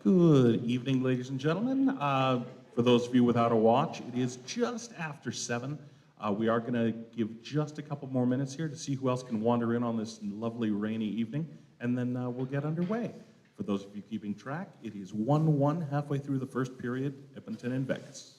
Good evening, ladies and gentlemen. For those of you without a watch, it is just after 7. We are going to give just a couple more minutes here to see who else can wander in on this lovely rainy evening, and then we'll get underway. For those of you keeping track, it is 1-1 halfway through the first period, Edmonton and Vegas.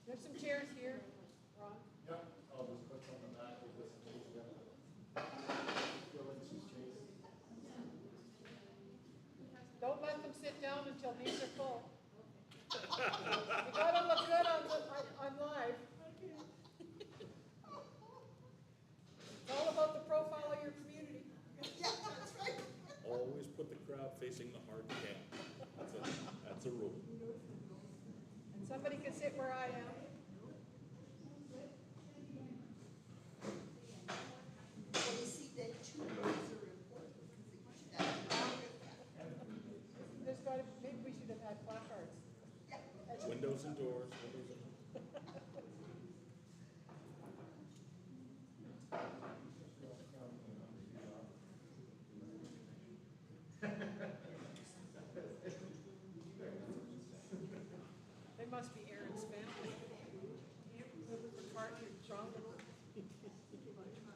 There's some chairs here, Ron. Yep, I'll just put some on the back of this. Don't let them sit down until these are full. You gotta look good on live. It's all about the profile of your community. Yeah, that's right. Always put the crowd facing the hard cam. That's a rule. And somebody can sit where I am. Well, you see, that two words are important because they should have There's gotta, maybe we should have had placards. Windows and doors, They must be Aaron's family. Partner, John.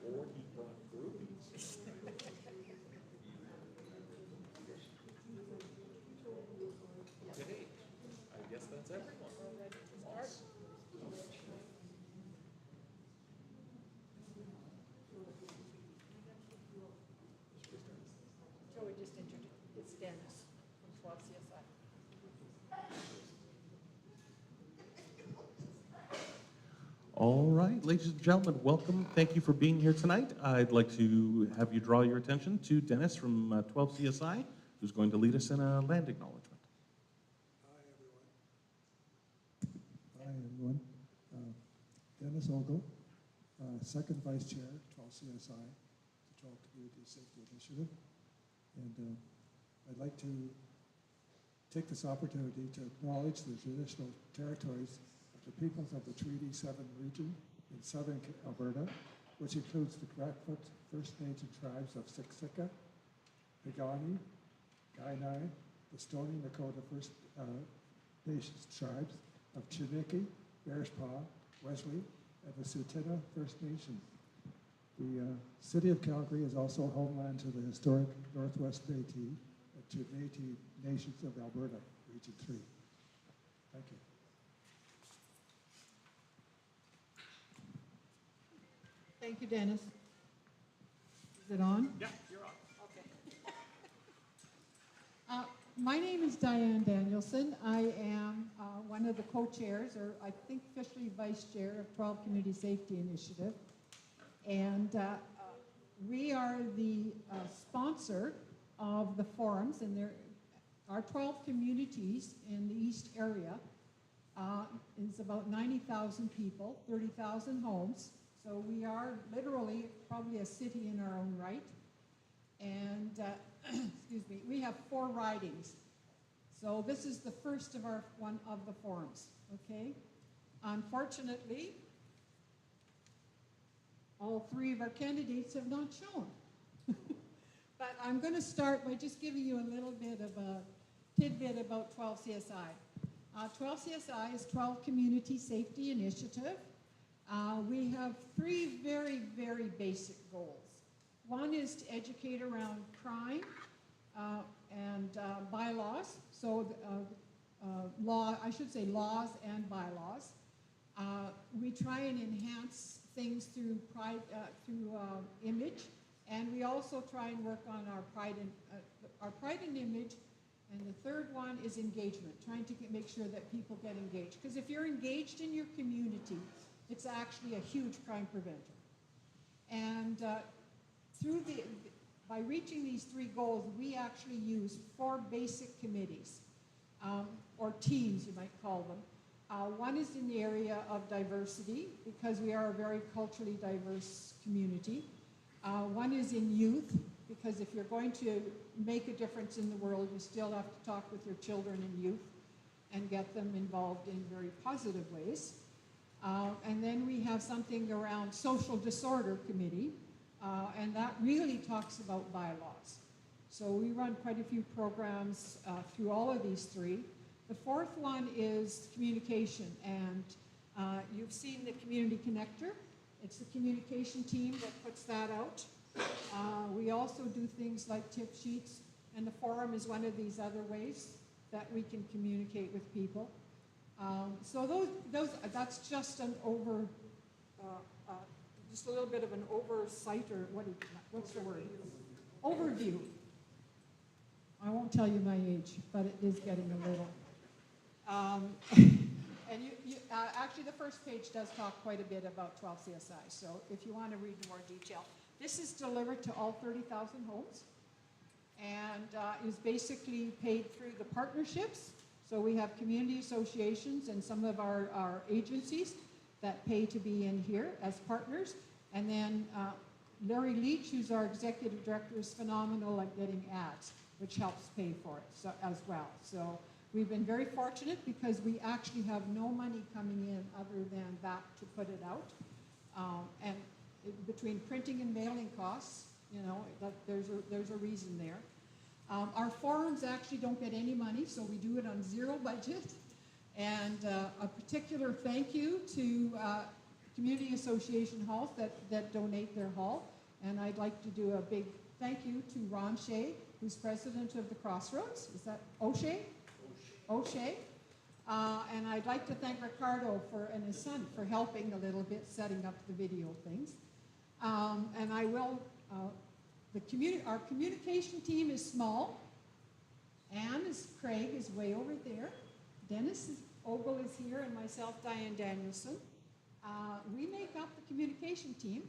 or he brought groupies. Okay, I guess that's everyone. Ready to start? So we just introduced, it's Dennis from 12 CSI. All right, ladies and gentlemen, welcome. Thank you for being here tonight. I'd like to have you draw your attention to Dennis from 12 CSI, who's going to lead us in a land acknowledgement. Hi, everyone. Dennis Ogle, Second Vice Chair, 12 CSI, the 12 Community Safety Initiative. And I'd like to take this opportunity to acknowledge the traditional territories of the peoples of the Treaty 7 region in southern Alberta, which includes the Blackfoot First Nation tribes of Siksika, Piikani, Kainai, the Stoney Nakoda First Nations tribes of Chiniki, Bearspaw, Wesley, and the Tsuut'ina First Nation. The city of Calgary is also homeland to the historic Northwest Métis, a to Métis Nations of Alberta, Region 3. Thank you. Thank you, Dennis. Is it on? Yeah, you're on. Okay. My name is Diane Danielson. I am one of the co-chairs, or I think officially vice chair of 12 Community Safety Initiative. And we are the sponsor of the forums, and there are 12 communities in the east area. It's about 90,000 people, 30,000 homes. So we are literally probably a city in our own right. And, excuse me, we have 4 ridings. So this is the first of one of the forums, okay? Unfortunately, all 3 of our candidates have not shown. But I'm going to start by just giving you a little bit of a tidbit about 12 CSI. 12 CSI is 12 Community Safety Initiative. We have 3 very, very basic goals. One is to educate around crime and bylaws. So I should say laws and bylaws. We try and enhance things through image, and we also try and work on our pride and image. And the third one is engagement, trying to make sure that people get engaged. Because if you're engaged in your community, it's actually a huge crime preventer. And by reaching these 3 goals, we actually use 4 basic committees, or teams, you might call them. One is in the area of diversity, because we are a very culturally diverse community. One is in youth, because if you're going to make a difference in the world, you still have to talk with your children and youth and get them involved in very positive ways. And then we have something around social disorder committee, and that really talks about bylaws. So we run quite a few programs through all of these 3. The 4th one is communication, and you've seen the Community Connector. It's the communication team that puts that out. We also do things like tip sheets, and the forum is one of these other ways that we can communicate with people. So that's just an just a little bit of an oversight, or what's the word? Overview. I won't tell you my age, but it is getting a little. And actually, the first page does talk quite a bit about 12 CSI, so if you want to read more detail. This is delivered to all 30,000 homes, and is basically paid through the partnerships. So we have community associations and some of our agencies that pay to be in here as partners. And then Larry Leach, who's our executive director, is phenomenal at getting ads, which helps pay for it as well. So we've been very fortunate because we actually have no money coming in other than that to put it out. And between printing and mailing costs, you know, there's a reason there. Our forums actually don't get any money, so we do it on 0 budget. And a particular thank you to Community Association halls that donate their hall. And I'd like to do a big thank you to Ron Shea, who's president of the Crossroads. Is that O'Shea? O'Shea. And I'd like to thank Ricardo and his son for helping a little bit setting up the video things. And I will, our communication team is small. Craig is way over there. Dennis Ogle is here, and myself, Diane Danielson. We make up the communication team.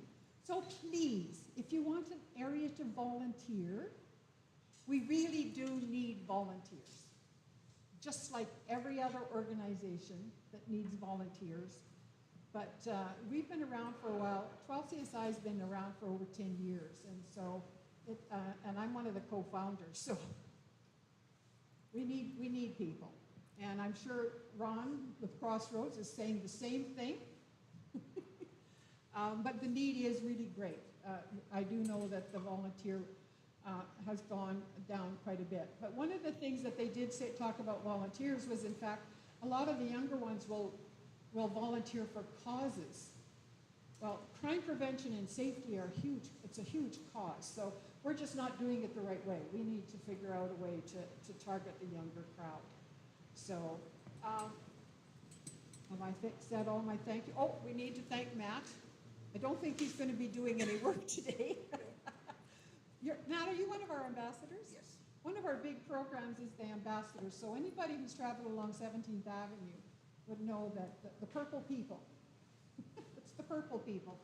So please, if you want an area to volunteer, we really do need volunteers. Just like every other organization that needs volunteers. But we've been around for a while. 12 CSI has been around for over 10 years, and so, and I'm one of the co-founders, so we need people. And I'm sure Ron with Crossroads is saying the same thing. But the need is really great. I do know that the volunteer has gone down quite a bit. But one of the things that they did talk about volunteers was, in fact, a lot of the younger ones will volunteer for causes. Well, crime prevention and safety are huge. It's a huge cause. So we're just not doing it the right way. We need to figure out a way to target the younger crowd. So, have I said all my thank you? Oh, we need to thank Matt. I don't think he's going to be doing any work today. Matt, are you one of our ambassadors? Yes. One of our big programs is the ambassadors. So anybody who's traveled along 17th Avenue would know that the purple people, it's the purple people.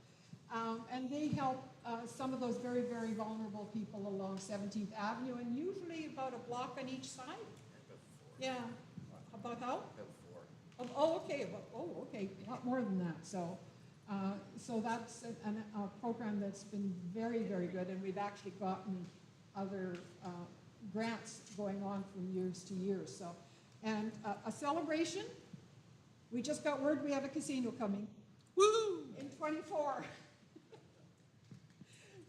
And they help some of those very, very vulnerable people along 17th Avenue, and usually about a block on each side. Yeah. About how? Oh, okay. Okay. A lot more than that. So, so that's a program that's been very, very good, and we've actually gotten other grants going on from years to years. So, and a celebration. We just got word we have a casino coming. Woo! In 24.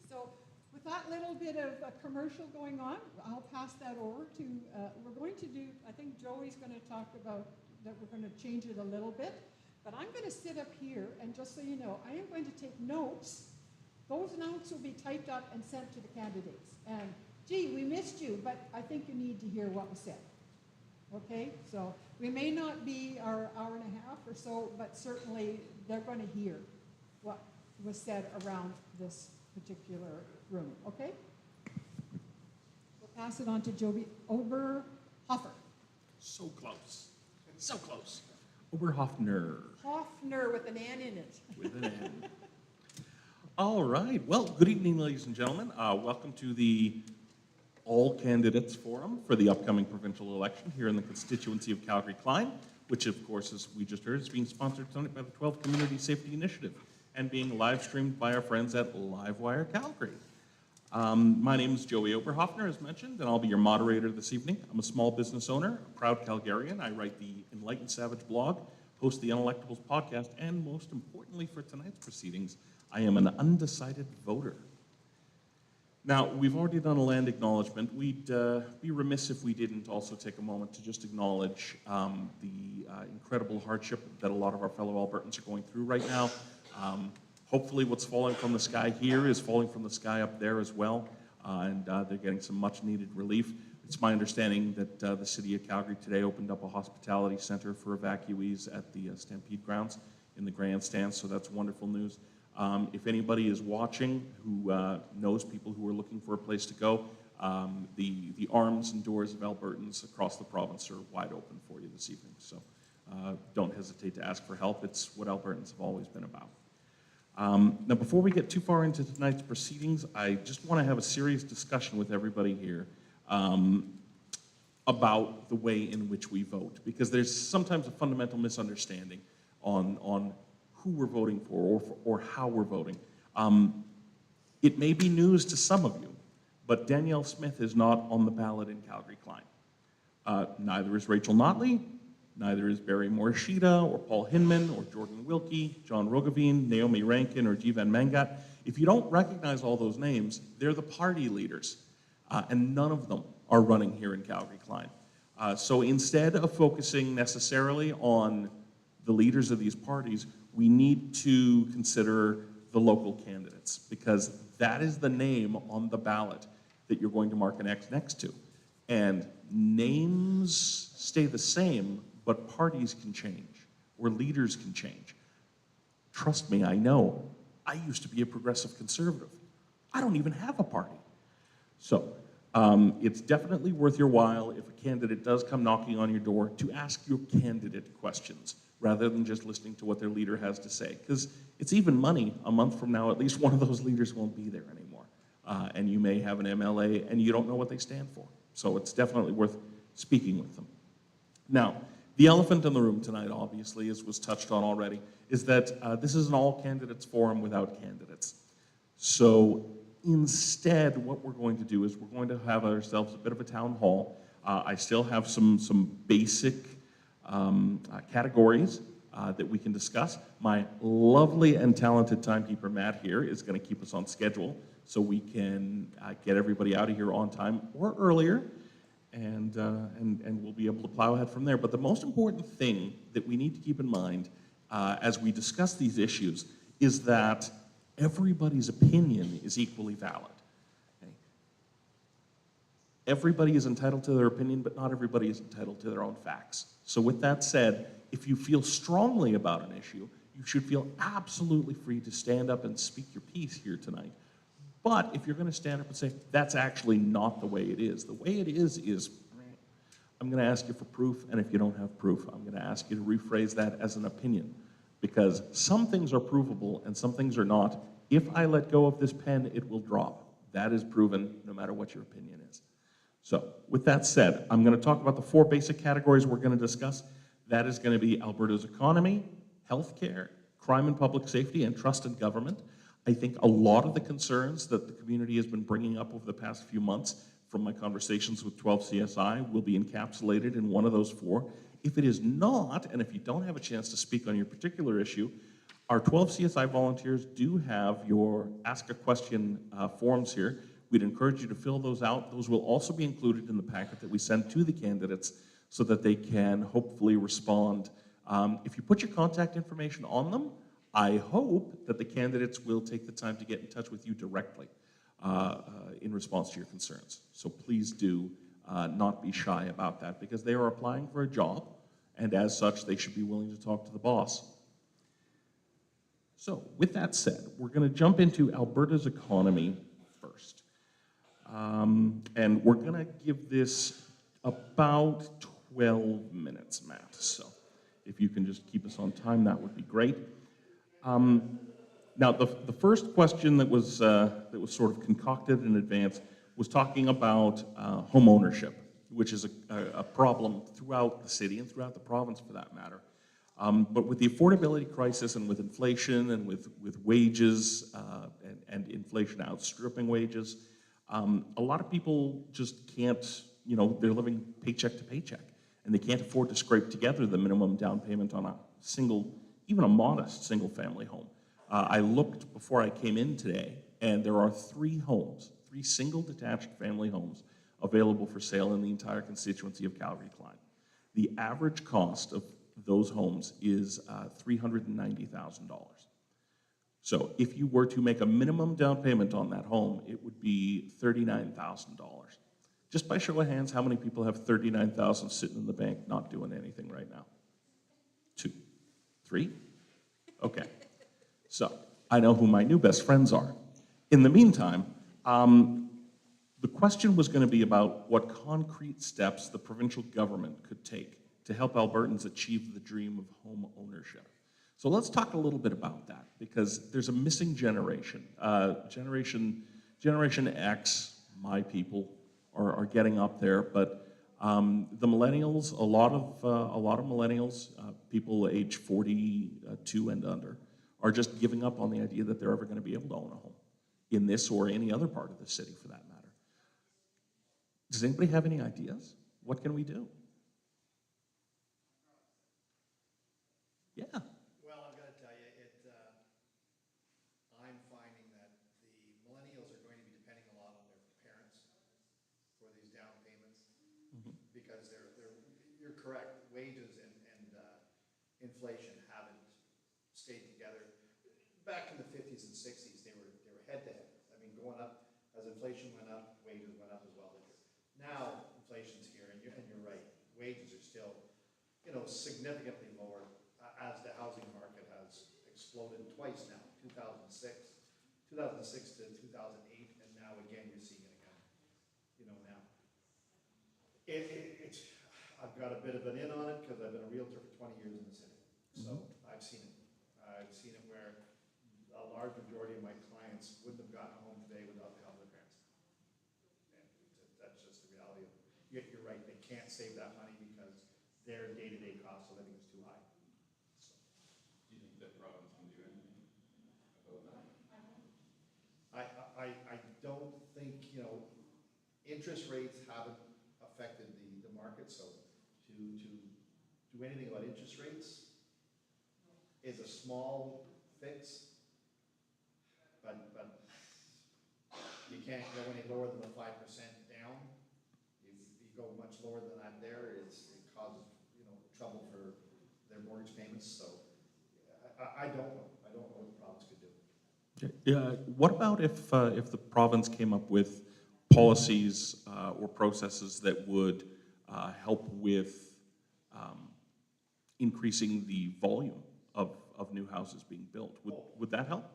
So, with that little bit of a commercial going on, I'll pass that over to. We're going to do. I think Joey's going to talk about that. We're going to change it a little bit. But I'm going to sit up here, and just so you know, I am going to take notes. Those notes will be typed up and sent to the candidates. And, gee, we missed you, but I think you need to hear what was said. Okay? So we may not be our hour and a half or so, but certainly they're going to hear what was said around this particular room. Okay? We'll pass it on to Joby Oberhofer. So close. So close. Oberhoffner. Hoffner with an N in it. With an N. All right. Well, good evening, ladies and gentlemen. Welcome to the All Candidates Forum for the upcoming provincial election here in the constituency of Calgary-Klein, which, of course, as we just heard, is being sponsored tonight by the 12th Community Safety Initiative and being live streamed by our friends at LiveWire Calgary. My name is Joey Oberhoffner, as mentioned, and I'll be your moderator this evening. I'm a small business owner, a proud Calgarian. I write the Enlightened Savage blog, host the Unelectables podcast, and most importantly for tonight's proceedings, I am an undecided voter. Now, we've already done a land acknowledgement. We'd be remiss if we didn't also take a moment to just acknowledge the incredible hardship that a lot of our fellow Albertans are going through right now. Hopefully what's falling from the sky here is falling from the sky up there as well, and they're getting some much needed relief. It's my understanding that the city of Calgary today opened up a hospitality center for evacuees at the Stampede grounds in the grandstand, so that's wonderful news. If anybody is watching who knows people who are looking for a place to go, the arms and doors of Albertans across the province are wide open for you this evening, so don't hesitate to ask for help. It's what Albertans have always been about. Now, before we get too far into tonight's proceedings, I just want to have a serious discussion with everybody here about the way in which we vote, because there's sometimes a fundamental misunderstanding on who we're voting for or how we're voting. It may be news to some of you, but Danielle Smith is not on the ballot in Calgary-Klein. Neither is Rachel Notley. Neither is Barry Morishita or Paul Hinman or Jordan Wilkie, John Roggeveen, Naomi Rankin, or Jivan Mangat. If you don't recognize all those names, they're the party leaders, and none of them are running here in Calgary-Klein. So instead of focusing necessarily on the leaders of these parties, we need to consider the local candidates, because that is the name on the ballot that you're going to mark an X next to. And names stay the same, but parties can change, or leaders can change. Trust me, I know. I used to be a progressive conservative. I don't even have a party. So it's definitely worth your while, if a candidate does come knocking on your door, to ask your candidate questions rather than just listening to what their leader has to say. Because it's even money. A month from now, at least one of those leaders won't be there anymore. And you may have an MLA and you don't know what they stand for. So it's definitely worth speaking with them. Now, the elephant in the room tonight, obviously, as was touched on already, is that this is an all-candidates forum without candidates. So instead, what we're going to do is we're going to have ourselves a bit of a town hall. I still have some basic categories that we can discuss. My lovely and talented timekeeper, Matt, here is going to keep us on schedule so we can get everybody out of here on time or earlier. And we'll be able to plow ahead from there. But the most important thing that we need to keep in mind as we discuss these issues is that everybody's opinion is equally valid. Okay? Everybody is entitled to their opinion, but not everybody is entitled to their own facts. So with that said, if you feel strongly about an issue, you should feel absolutely free to stand up and speak your piece here tonight. But if you're going to stand up and say, that's actually not the way it is, the way it is, I'm going to ask you for proof, and if you don't have proof, I'm going to ask you to rephrase that as an opinion. Because some things are provable and some things are not. If I let go of this pen, it will drop. That is proven no matter what your opinion is. So with that said, I'm going to talk about the 4 basic categories we're going to discuss. That is going to be Alberta's economy, healthcare, crime and public safety, and trust in government. I think a lot of the concerns that the community has been bringing up over the past few months from my conversations with 12 CSI will be encapsulated in one of those 4. If it is not, and if you don't have a chance to speak on your particular issue, our 12 CSI volunteers do have your Ask a Question forms here. We'd encourage you to fill those out. Those will also be included in the packet that we send to the candidates so that they can hopefully respond. If you put your contact information on them, I hope that the candidates will take the time to get in touch with you directly in response to your concerns. So please do not be shy about that, because they are applying for a job, and as such, they should be willing to talk to the boss. So with that said, we're going to jump into Alberta's economy first. And we're going to give this about 12 minutes, Matt. So if you can just keep us on time, that would be great. Now, the first question that was sort of concocted in advance was talking about home ownership, which is a problem throughout the city and throughout the province, for that matter. But with the affordability crisis and with inflation and with wages and inflation outstripping wages, a lot of people just can't, they're living paycheck to paycheck, and they can't afford to scrape together the minimum down payment on a single, even a modest single-family home. I looked before I came in today, and there are 3 homes, 3 single detached family homes available for sale in the entire constituency of Calgary-Klein. The average cost of those homes is $390,000. So if you were to make a minimum down payment on that home, it would be $39,000. Just by show of hands, how many people have $39,000 sitting in the bank not doing anything right now? 2, 3? Okay. So I know who my new best friends are. In the meantime, the question was going to be about what concrete steps the provincial government could take to help Albertans achieve the dream of home ownership. So let's talk a little bit about that, because there's a missing generation. Generation X, my people, are getting up there, but the millennials, a lot of millennials, people age 42 and under, are just giving up on the idea that they're ever going to be able to own a home in this or any other part of the city, for that matter. Does anybody have any ideas? What can we do? Yeah. Well, I've got to tell you, I'm finding that the millennials are going to be depending a lot on their parents for these down payments, because you're correct, wages and inflation haven't stayed together. Back in the 50s and 60s, they were head to head. I mean, going up, as inflation went up, wages went up as well. Now, inflation's here, and you're right, wages are still, significantly lower, as the housing market has exploded twice now, 2006 to 2008, and now again, you're seeing it again, now. I've got a bit of an in on it, because I've been a realtor for 20 years in the city. So I've seen it. I've seen it where a large majority of my clients wouldn't have gotten a home today without the help of their parents. And that's just the reality of it. Yet you're right, they can't save that money because their day-to-day cost of living is too high. So. Do you think the province can do anything about that? I don't think, interest rates haven't affected the market, so to do anything about interest rates is a small fix, but you can't go any lower than the 5% down. You go much lower than that there, it causes trouble for their mortgage payments. So I don't know. I don't know what the province could do. Yeah. What about if the province came up with policies or processes that would help with increasing the volume of new houses being built. Would that help?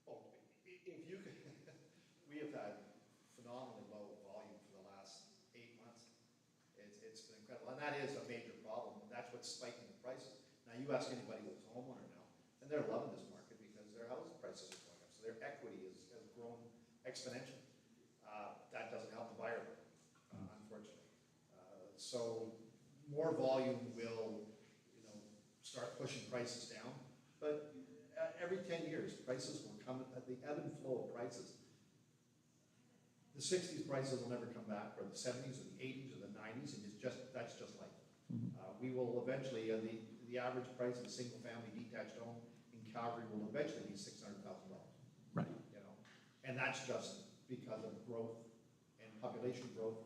Oh, if you could, we have had phenomenally low volume for the last 8 months. It's been incredible, and that is a major problem. That's what's spiking the prices. Now, you ask anybody who's a homeowner now, and they're loving this market because their house prices are going up, so their equity has grown exponentially. That doesn't help the buyer, unfortunately. So more volume will, start pushing prices down, but every 10 years, prices will come at the ebb and flow of prices. The 60s prices will never come back, or the 70s, or the 80s, or the 90s, and that's just life. We will eventually, the average price of a single-family detached home in Calgary will eventually be $600,000. Right. And that's just because of growth and population growth.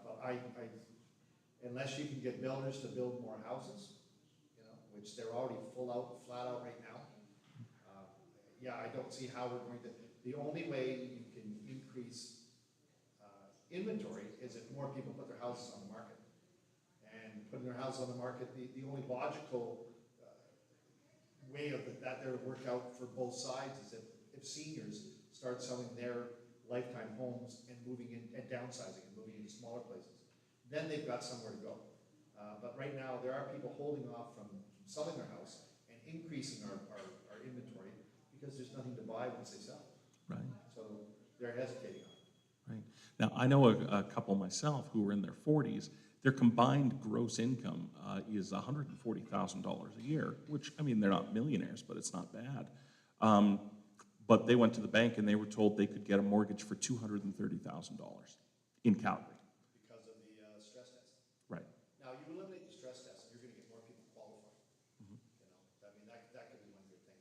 But unless you can get builders to build more houses, which they're already flat out right now. I don't see how we're going to. The only way you can increase inventory is if more people put their houses on the market. And putting their houses on the market, the only logical way of that there to work out for both sides is if seniors start selling their lifetime homes and moving in and downsizing and moving into smaller places, then they've got somewhere to go. But right now, there are people holding off from selling their house and increasing our inventory because there's nothing to buy once they sell. Right. So they're hesitating on it. Right. Now, I know a couple myself who are in their 40s. Their combined gross income is $140,000 a year, which, I mean, they're not millionaires, but it's not bad. But they went to the bank and they were told they could get a mortgage for $230,000 in Calgary. Because of the stress test. Right. Now, you eliminate the stress test and you're going to get more people qualified. I mean, that could be one good thing,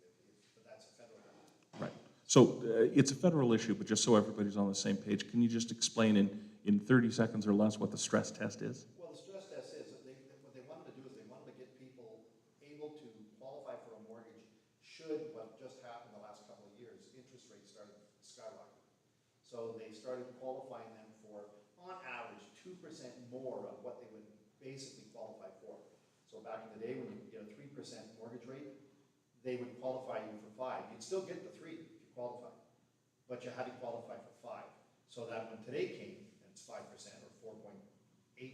but that's a federal government. Right. So it's a federal issue, but just so everybody's on the same page, can you just explain in 30 seconds or less what the stress test is? Well, the stress test is that what they wanted to do is they wanted to get people able to qualify for a mortgage should what just happened the last couple of years, interest rates started skyrocketing. So they started qualifying them for, on average, 2% more of what they would basically qualify for. So back in the day when you could get a 3% mortgage rate, they would qualify you for 5. You'd still get the 3 if you qualified, but you had to qualify for 5. So that when today came, and it's 5% or 4.8%,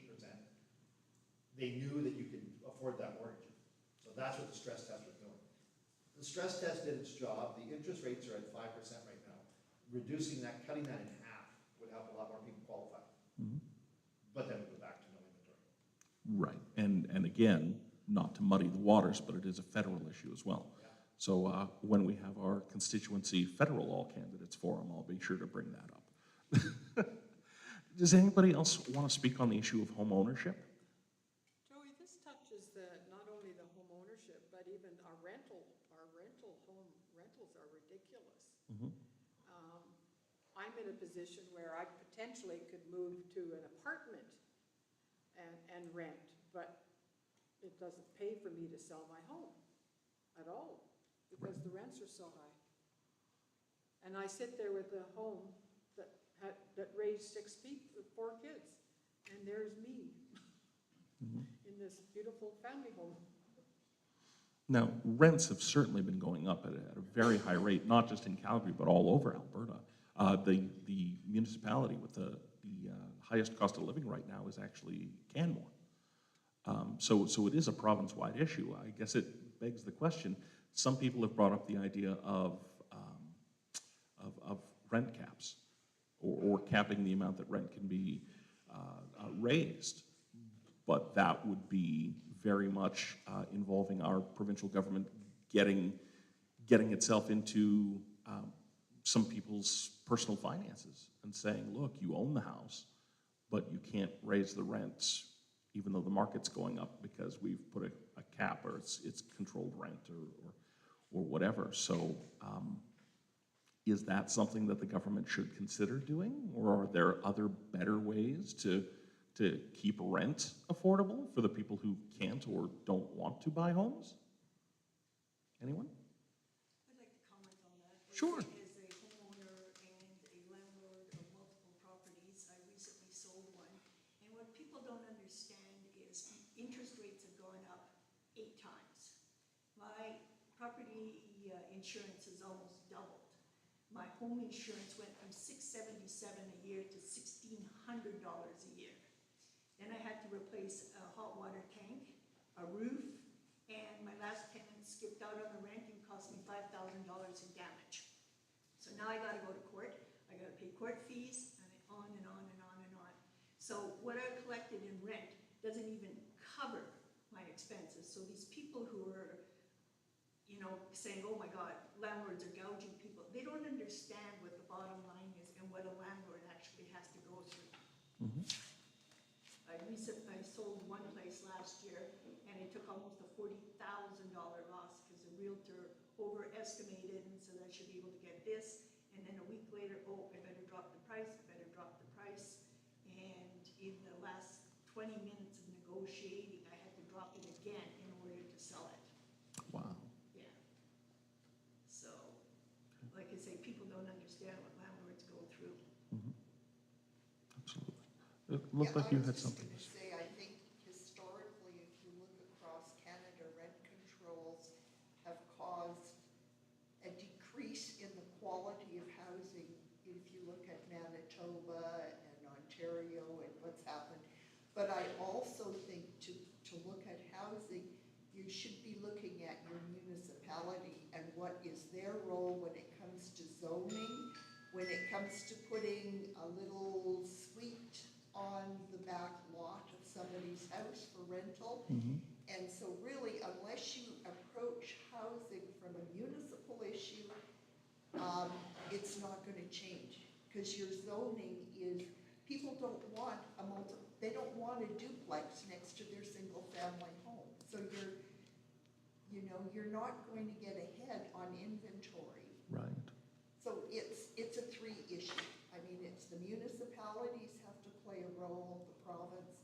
they knew that you could afford that mortgage. So that's what the stress test was doing. The stress test did its job. The interest rates are at 5% right now. Reducing that, cutting that in half would help a lot more people qualify. But then we go back to no inventory. Right. And again, not to muddy the waters, but it is a federal issue as well. Yeah. So when we have our constituency federal all candidates forum, I'll be sure to bring that up. Does anybody else want to speak on the issue of home ownership? Joey, this touches not only the home ownership, but even our home rentals are ridiculous. I'm in a position where I potentially could move to an apartment and rent, but it doesn't pay for me to sell my home at all because the rents are so high. And I sit there with a home that raised 6 people with 4 kids, and there's me in this beautiful family home. Now, rents have certainly been going up at a very high rate, not just in Calgary, but all over Alberta. The municipality with the highest cost of living right now is actually Canmore. So it is a province-wide issue. I guess it begs the question. Some people have brought up the idea of rent caps or capping the amount that rent can be raised, but that would be very much involving our provincial government getting itself into some people's personal finances and saying, look, you own the house, but you can't raise the rents even though the market's going up because we've put a cap or it's controlled rent or whatever. So is that something that the government should consider doing, or are there other better ways to keep rent affordable for the people who can't or don't want to buy homes? Anyone? I'd like to comment on that. Sure. As a homeowner and a landlord of multiple properties, property insurance has almost doubled. My home insurance went from $677 a year to $1,600 a year. Then I had to replace a hot water tank, a roof, and my last tenant skipped out on the rent and cost me $5,000 in damage. So now I gotta go to court, I gotta pay court fees, and on and on and on and on. So what I collected in rent doesn't even cover my expenses. So these people who are, you know, saying, oh my God, landlords are gouging people, they don't understand what the bottom line is and what a landlord actually has to go through. Mhm. I sold one place last year, and it took almost a $40,000 loss because the realtor overestimated and said I should be able to get this, and then a week later, oh, I better drop the price, and in the last 20 minutes of negotiating, I had to drop it again in order to sell it. Wow. Yeah. So, like I say, people don't understand what landlords go through. Absolutely. It looked like you had something to say. Say, I think historically, if you look across Canada, rent controls have caused a decrease in the quality of housing. If you look at Manitoba and Ontario and what's happened. But I also think to look at housing, you should be looking at your municipality and what is their role when it comes to zoning, when it comes to putting a little suite on the back lot of somebody's house for rental. And so really, unless you approach housing from a municipal issue, it's not gonna change. Because your zoning is, people don't want they don't want a duplex next to their single family home. So you're not going to get ahead on inventory. Right. So it's a three issue. I mean, it's the municipalities have to play a role, the province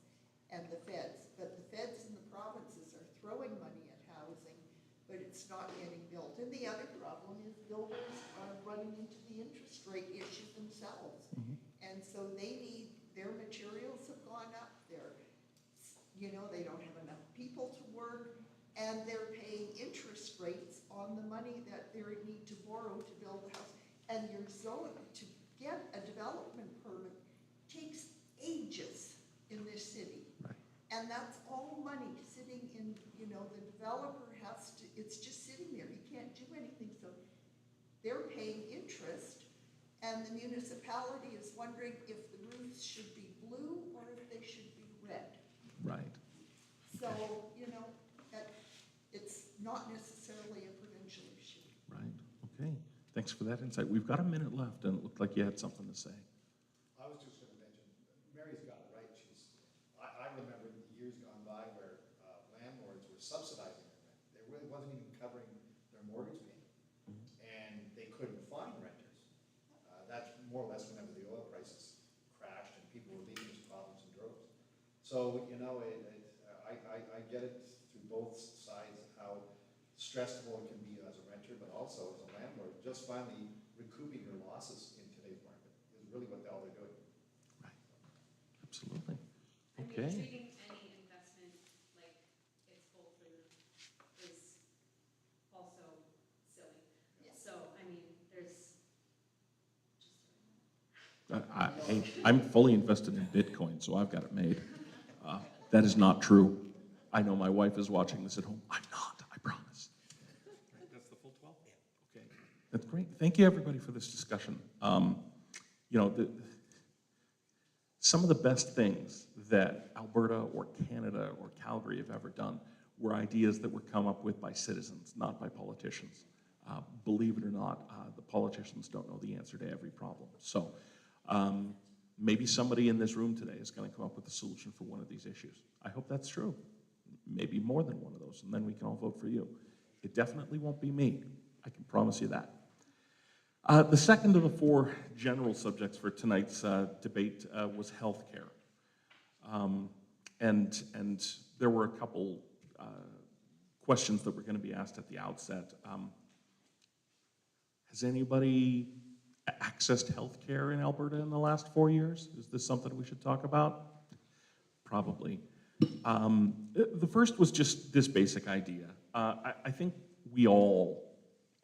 and the feds. But the feds and the provinces are throwing money at housing, but it's not getting built. And the other problem is builders are running into the interest rate issue themselves. And so their materials have gone up. They don't have enough people to work, and they're paying interest rates on the money that they need to borrow to build the house. And your zone, to get a development permit takes ages in this city. Right. And that's all money sitting in, the developer it's just sitting there. He can't do anything. So they're paying interest, and the municipality is wondering if the roofs should be blue or if they should be red. Right. So, it's not necessarily a provincial issue. Right. Okay. Thanks for that insight. We've got a minute left, and it looked like you had something to say. I was just going to mention, Mary's got it right. I remember the years gone by where landlords were subsidizing their rent. They really wasn't even covering their mortgage payment, and they couldn't find renters. That's more or less whenever the oil prices crashed and people were leaving this province in droves. So, I get it through both sides, how stressful it can be as a renter, but also as a landlord, just finally recouping your losses in today's market is really what all they're doing. Right. Absolutely. I mean, Okay. treating any investment like it's foolproof is also silly. Yeah. So, I mean, there's just. Hey, I'm fully invested in Bitcoin, so I've got it made. That is not true. I know my wife is watching this at home. I'm not, I promise. That's the full 12? Okay, that's great. Thank you, everybody, for this discussion. Some of the best things that Alberta or Canada or Calgary have ever done were ideas that were come up with by citizens, not by politicians. Believe it or not, the politicians don't know the answer to every problem. So maybe somebody in this room today is going to come up with a solution for one of these issues. I hope that's true. Maybe more than one of those, and then we can all vote for you. It definitely won't be me. I can promise you that. The second of the four general subjects for tonight's debate was healthcare. And there were a couple questions that were going to be asked at the outset. Has anybody accessed healthcare in Alberta in the last 4 years? Is this something we should talk about? Probably. The first was just this basic idea. I think we all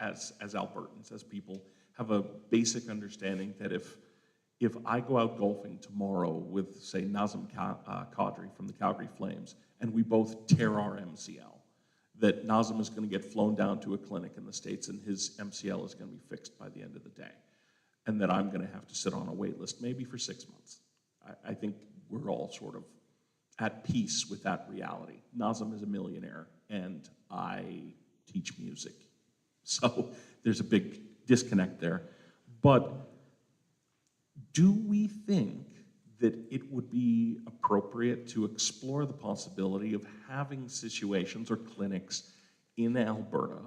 as Albertans, as people, have a basic understanding that if I go out golfing tomorrow with, say, Nazem Kadri from the Calgary Flames, and we both tear our MCL, that Nazem is going to get flown down to a clinic in the States and his MCL is going to be fixed by the end of the day, and that I'm going to have to sit on a wait list maybe for 6 months. I think we're all sort of at peace with that reality. Nazem is a millionaire, and I teach music. So there's a big disconnect there. But do we think that it would be appropriate to explore the possibility of having situations or clinics in Alberta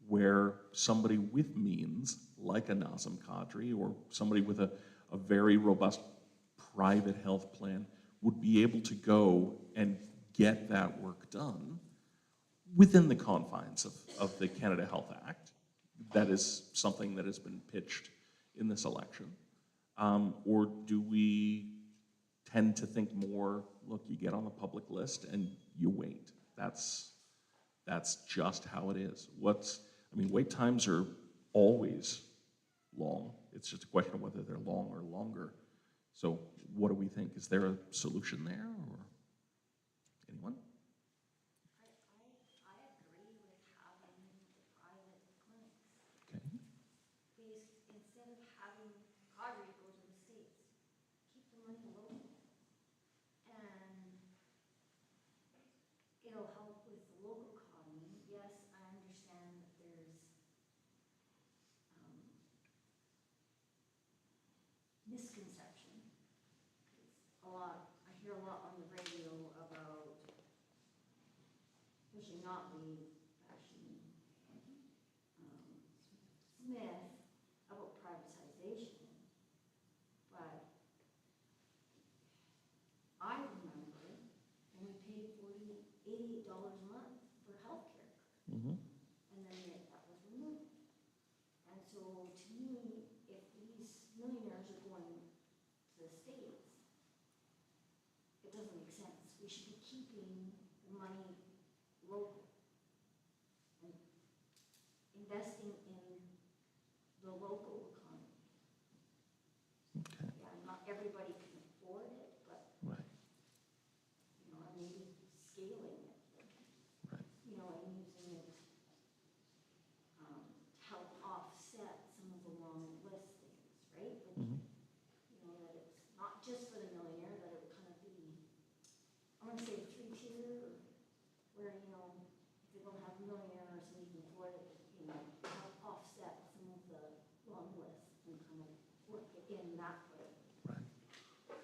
where somebody with means, like a Nazem Kadri or somebody with a very robust private health plan, would be able to go and get that work done within the confines of the Canada Health Act? That is something that has been pitched in this election. Or do we tend to think more, look, you get on the public list and you wait. That's just how it is. Wait times are always long. It's just a question of whether they're long or longer. So what do we think? Is there a solution there, or anyone? I agree with having the private clinics. Okay. Please, instead of having Calgary go to the States, keep the money local. And it'll help with the local economy. Yes, I understand that there's misconception. I hear a lot on the radio about pushing not leave, bashing Smith about privatization, but I remember when we paid $88 a month for healthcare, Mm-hmm. and then that was removed. And so to me, if these millionaires are going to the States, it doesn't make sense. We should be keeping the money local and investing in the local economy. Okay. Yeah, not everybody can afford it, but, Right. maybe scaling it. Right. And using it to help offset some of the long list things, right? Mm-hmm. That it's not just for the millionaire, that it would kind of be, I want to say 3-tier, where, if you don't have a millionaire or somebody who can afford it, help offset some of the long list and kind of work it in that way. Right.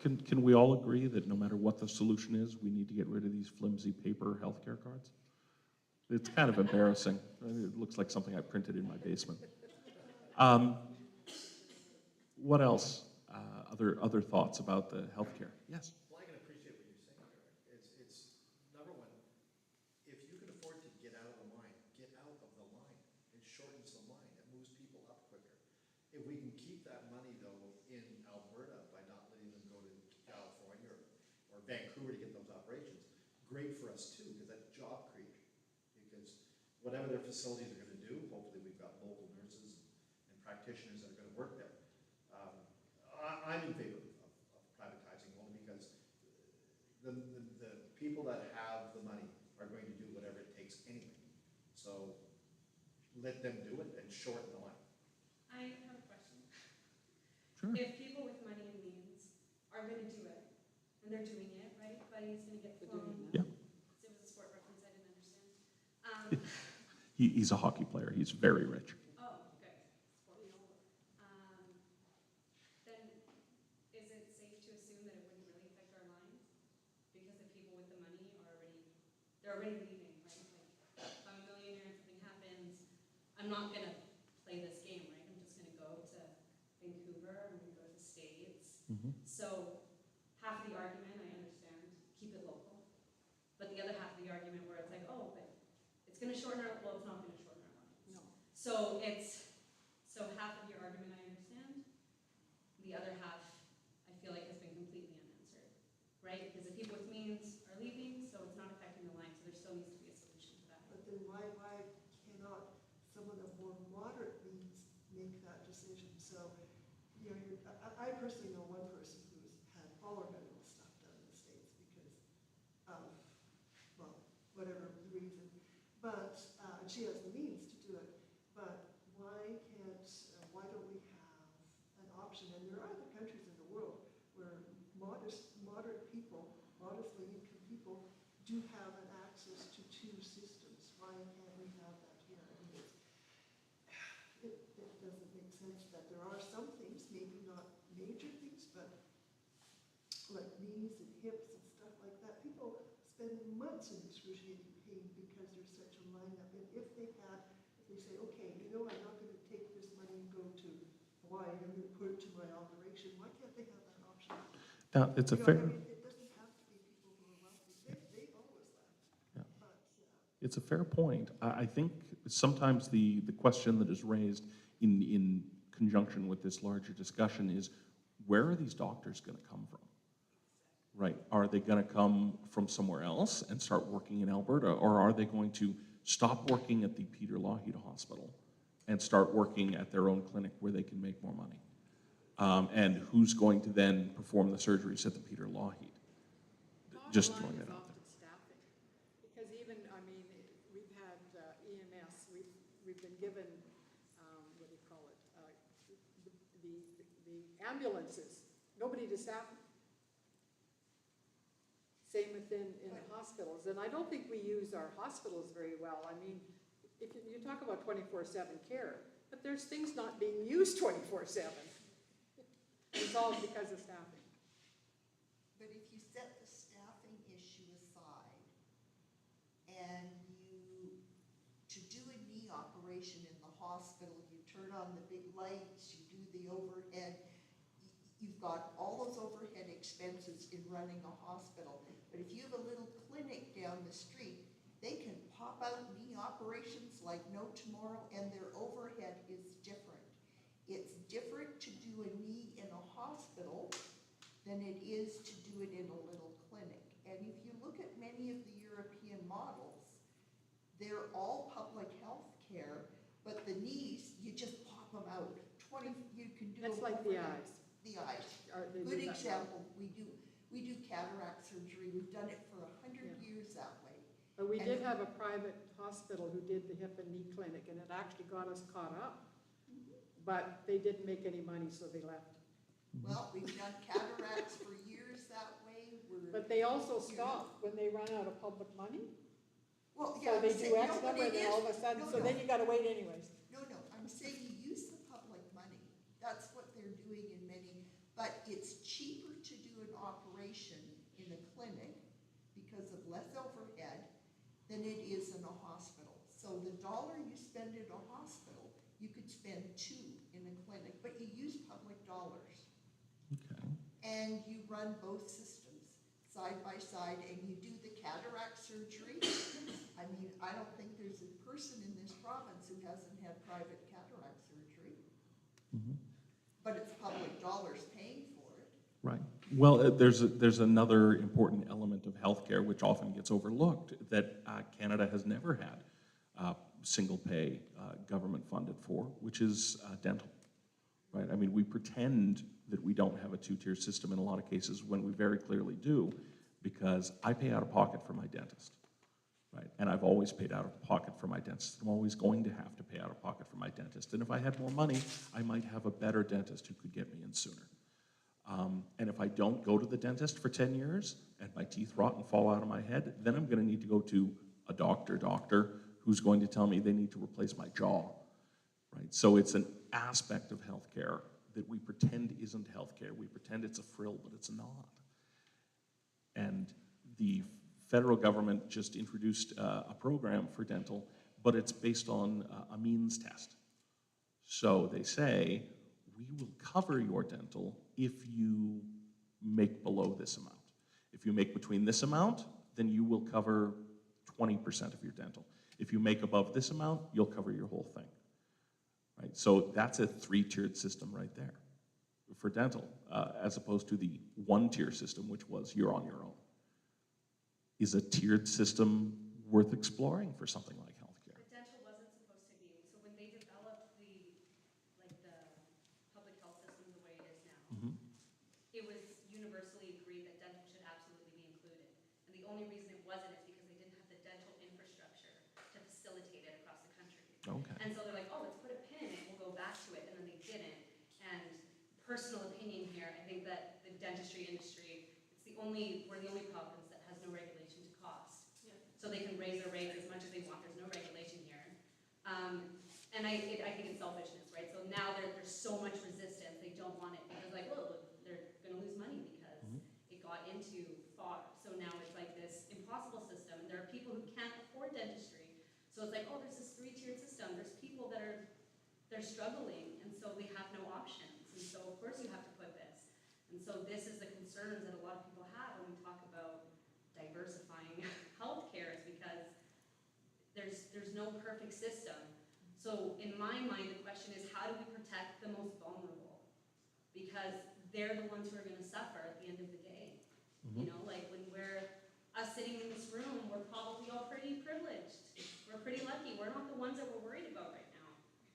Can we all agree that no matter what the solution is, we need to get rid of these flimsy paper healthcare cards? It's kind of embarrassing. It looks like something I printed in my basement. What else? Other thoughts about the healthcare? Yes. Well, I can appreciate what you're saying, Eric. It's number one, if you can afford to get out of the line, get out of the line. It shortens the line. It moves people up quicker. If we can keep that money, though, in Alberta by not letting them go to California or Vancouver to get those operations, great for us too, because that's job creation. Because whatever their facilities are going to do, hopefully we've got local nurses and practitioners that are going to work there. I'm in favor of privatizing only because the people that have the money are going to do whatever it takes anyway. So let them do it and shorten the line. I have a question. Sure. If people with money and means are going to do it, and they're doing it, right? Buddy's going to get They're flown. doing Yeah. It was a sport reference I didn't understand. He's a hockey player. He's very rich. Oh, good. Sport. Then is it safe to assume that it wouldn't really affect our lines? Because the people with the money they're already leaving, right? Like, if I'm a millionaire and something happens, I'm not going to play this game, right? I'm just going to go to Vancouver, I'm going to go to the States. Mm-hmm. So half of the argument, I understand, keep it local. But the other half of the argument where it's like, oh, but it's going to shorten it's not going to shorten our lines. No. So half of your argument I understand. The other half I feel like has been completely unanswered, right? Because the people with means are leaving, so it's not affecting the line, so there still needs to be a solution to that. But then why cannot someone of more So, you know, I personally know one person who's had all her medical stuff done in the States because of, well, whatever the reason. But, and she has the means to do it. But why don't we have an option? And there are other countries in the world where moderate people, modestly income people, do have an access to two systems. Why can't we have that here? I mean, it doesn't make sense that there are some things, maybe not major things, but like knees and hips and stuff like that. People spend months in excruciating pain because there's such a lineup. And if they say, okay, you know, I'm not going to take this money and go to Hawaii, I'm going to put it to my operation, why can't they have that option? Now, it's a You know, fair. I mean, it doesn't have to be people who are wealthy. They've always left. Yeah. But, It's a fair point. I think sometimes the question that is raised in conjunction with this larger discussion is, where are these doctors going to come from? Right? Are they going to come from somewhere else and start working in Alberta, or are they going to stop working at the Peter Lougheed Hospital and start working at their own clinic where they can make more money? And who's going to then perform the surgeries at the Peter Lougheed? Just Bottom throwing line that is out there. often staffing. Because even, I mean, we've had EMS, we've been given, what do you call it, the ambulances, nobody to staff them. Same within in hospitals, and I don't think we use our hospitals very well. I mean, if you talk about 24/7 care, but there's things not being used 24/7. It's all because of staffing. But if you set the staffing issue aside and to do a knee operation in the hospital, you turn on the big lights, you do the overhead, you've got all those overhead expenses in running a hospital. But if you have a little clinic down the street, they can pop out knee operations like no tomorrow, and their overhead is different. It's different to do a knee in a hospital than it is to do it in a little clinic. And if you look at many of the European models, they're all public health care, but the knees, you just pop them out. You can do That's them like the overhead. eyes. The eyes. They Good do that example, we do cataract surgery. We've done it for 100 years that way. But we And- did have a private hospital who did the hip and knee clinic, and it actually got us caught up. But they didn't make any money, so they left. Well, we've done cataracts for years that way. But they also stop when they run out of public money. Well, yeah, So they I'm saying, do no, X but number, it and then is- all of a sudden, no, so no. then you gotta wait anyways. No, I'm saying you use the public money. That's what they're doing in many, but it's cheaper to do an operation in a clinic because of less overhead than it is in a hospital. So the dollar you spend in a hospital, you could spend 2 in a clinic, but you use public dollars. Okay. And you run both systems side by side, and you do the cataract surgery. I mean, I don't think there's a person in this province who hasn't had private cataract surgery. But it's public dollars paying for it. Right. Well, there's another important element of healthcare which often gets overlooked that Canada has never had single pay government funded for, which is dental. Right. I mean, we pretend that we don't have a two-tier system in a lot of cases when we very clearly do, because I pay out of pocket for my dentist. Right. And I've always paid out of pocket for my dentist. I'm always going to have to pay out of pocket for my dentist. And if I had more money, I might have a better dentist who could get me in sooner. And if I don't go to the dentist for 10 years and my teeth rot and fall out of my head, then I'm going to need to go to a doctor who's going to tell me they need to replace my jaw. Right? So it's an aspect of healthcare that we pretend isn't healthcare. We pretend it's a frill, but it's not. And the federal government just introduced a program for dental, but it's based on a means test. So they say, we will cover your dental if you make below this amount. If you make between this amount, then you will cover 20% of your dental. If you make above this amount, you'll cover your whole thing. Right? So that's a 3-tiered system right there for dental, as opposed to the 1-tier system, which was you're on your own. Is a tiered system worth exploring for something like healthcare? But dental wasn't supposed to be. So when they developed the the only reason it wasn't is because they didn't have the dental infrastructure to facilitate it across the country. Okay. And so they're like, oh, let's put a pin in it, we'll go back to it, and then they didn't. And personal opinion here, I think that the dentistry industry, we're the only province that has no regulation to cost. Yeah. So they can raise their rates as much as they want, there's no regulation here. And I think it's selfishness, right? So now there's so much resistance, they don't want it, because like, well, they're gonna lose money because it got into FAR. So now it's like this impossible system, and there are people who can't afford dentistry. So it's like, oh, there's this 3-tiered system, there's people that they're struggling, and so they have no options. And so of course you have to put this. And so this is the concerns that a lot of people have when we talk about diversifying healthcare, is because there's no perfect system. So in my mind, the question is, how do we protect the most vulnerable? Because they're the ones who are going to suffer at the end of the day. You know, like when we're us sitting in this room, we're probably all pretty privileged. We're pretty lucky. We're not the ones that we're worried about right now.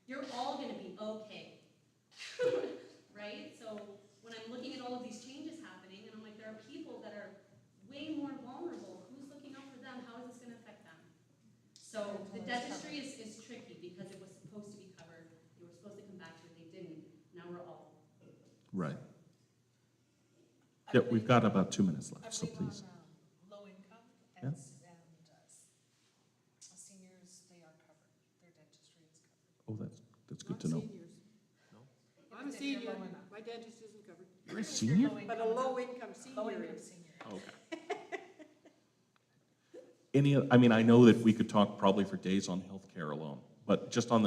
You're all going to be okay. Right? So when I'm looking at all of these changes happening, and I'm like, there are people that are way more vulnerable. Who's looking out for them? How is this going to affect them? So the dentistry is tricky because it was supposed to be covered. They were supposed to come back to it. They didn't. Now we're all. Right. Yeah, we've got about 2 minutes left, so please. Low income Yeah. and seniors, they are covered. Their dentistry is covered. Oh, that's good Not to know. seniors. I'm a If you're senior, low enough. my dentist isn't covered. You're a senior? But a low-income senior Low-income is. senior. Okay. I mean, I know that we could talk probably for days on healthcare alone, but just on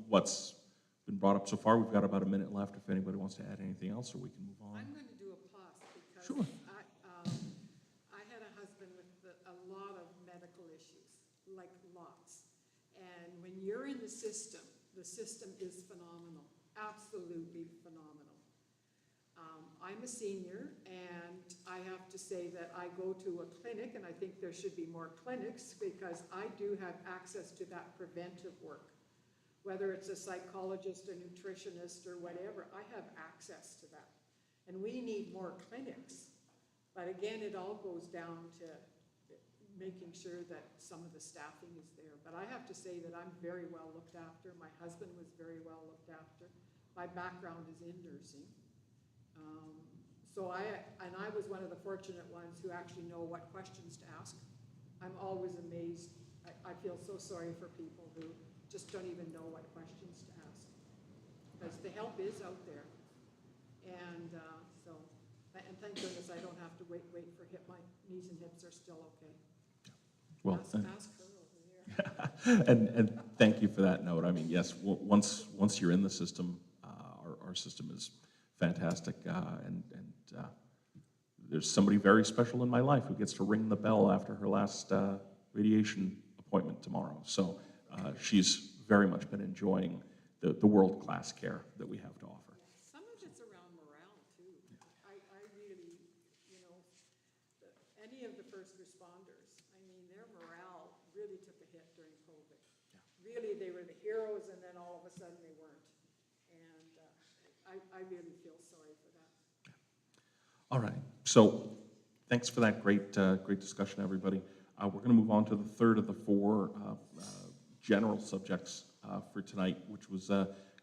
what's been brought up so far, we've got about a minute left if anybody wants to add anything else, or we can move on. I'm going to do a plus because Sure. I had a husband with a lot of medical issues, like lots. And when you're in the system is phenomenal, absolutely phenomenal. I'm a senior, and I have to say that I go to a clinic, and I think there should be more clinics because I do have access to that preventive work. Whether it's a psychologist, a nutritionist, or whatever, I have access to that. And we need more clinics. But again, it all goes down to making sure that some of the staffing is there. But I have to say that I'm very well looked after. My husband was very well looked after. My background is in nursing. So I was one of the fortunate ones who actually know what questions to ask. I'm always amazed. I feel so sorry for people who just don't even know what questions to ask. Because the help is out there. And and thank goodness I don't have to wait for my knees and hips are still okay. Well, Ask her over there. and thank you for that note. I mean, yes, once you're in the system, our system is fantastic, and there's somebody very special in my life who gets to ring the bell after her last radiation appointment tomorrow. So she's very much been enjoying the world-class care that we have to offer. Some of it's around morale, too. I really, any of the first responders, I mean, their morale really took a hit during COVID. Really, they were the heroes, and then all of a sudden they weren't. And I really feel sorry for that. All right. So thanks for that great discussion, everybody. We're going to move on to the third of the four general subjects for tonight, which was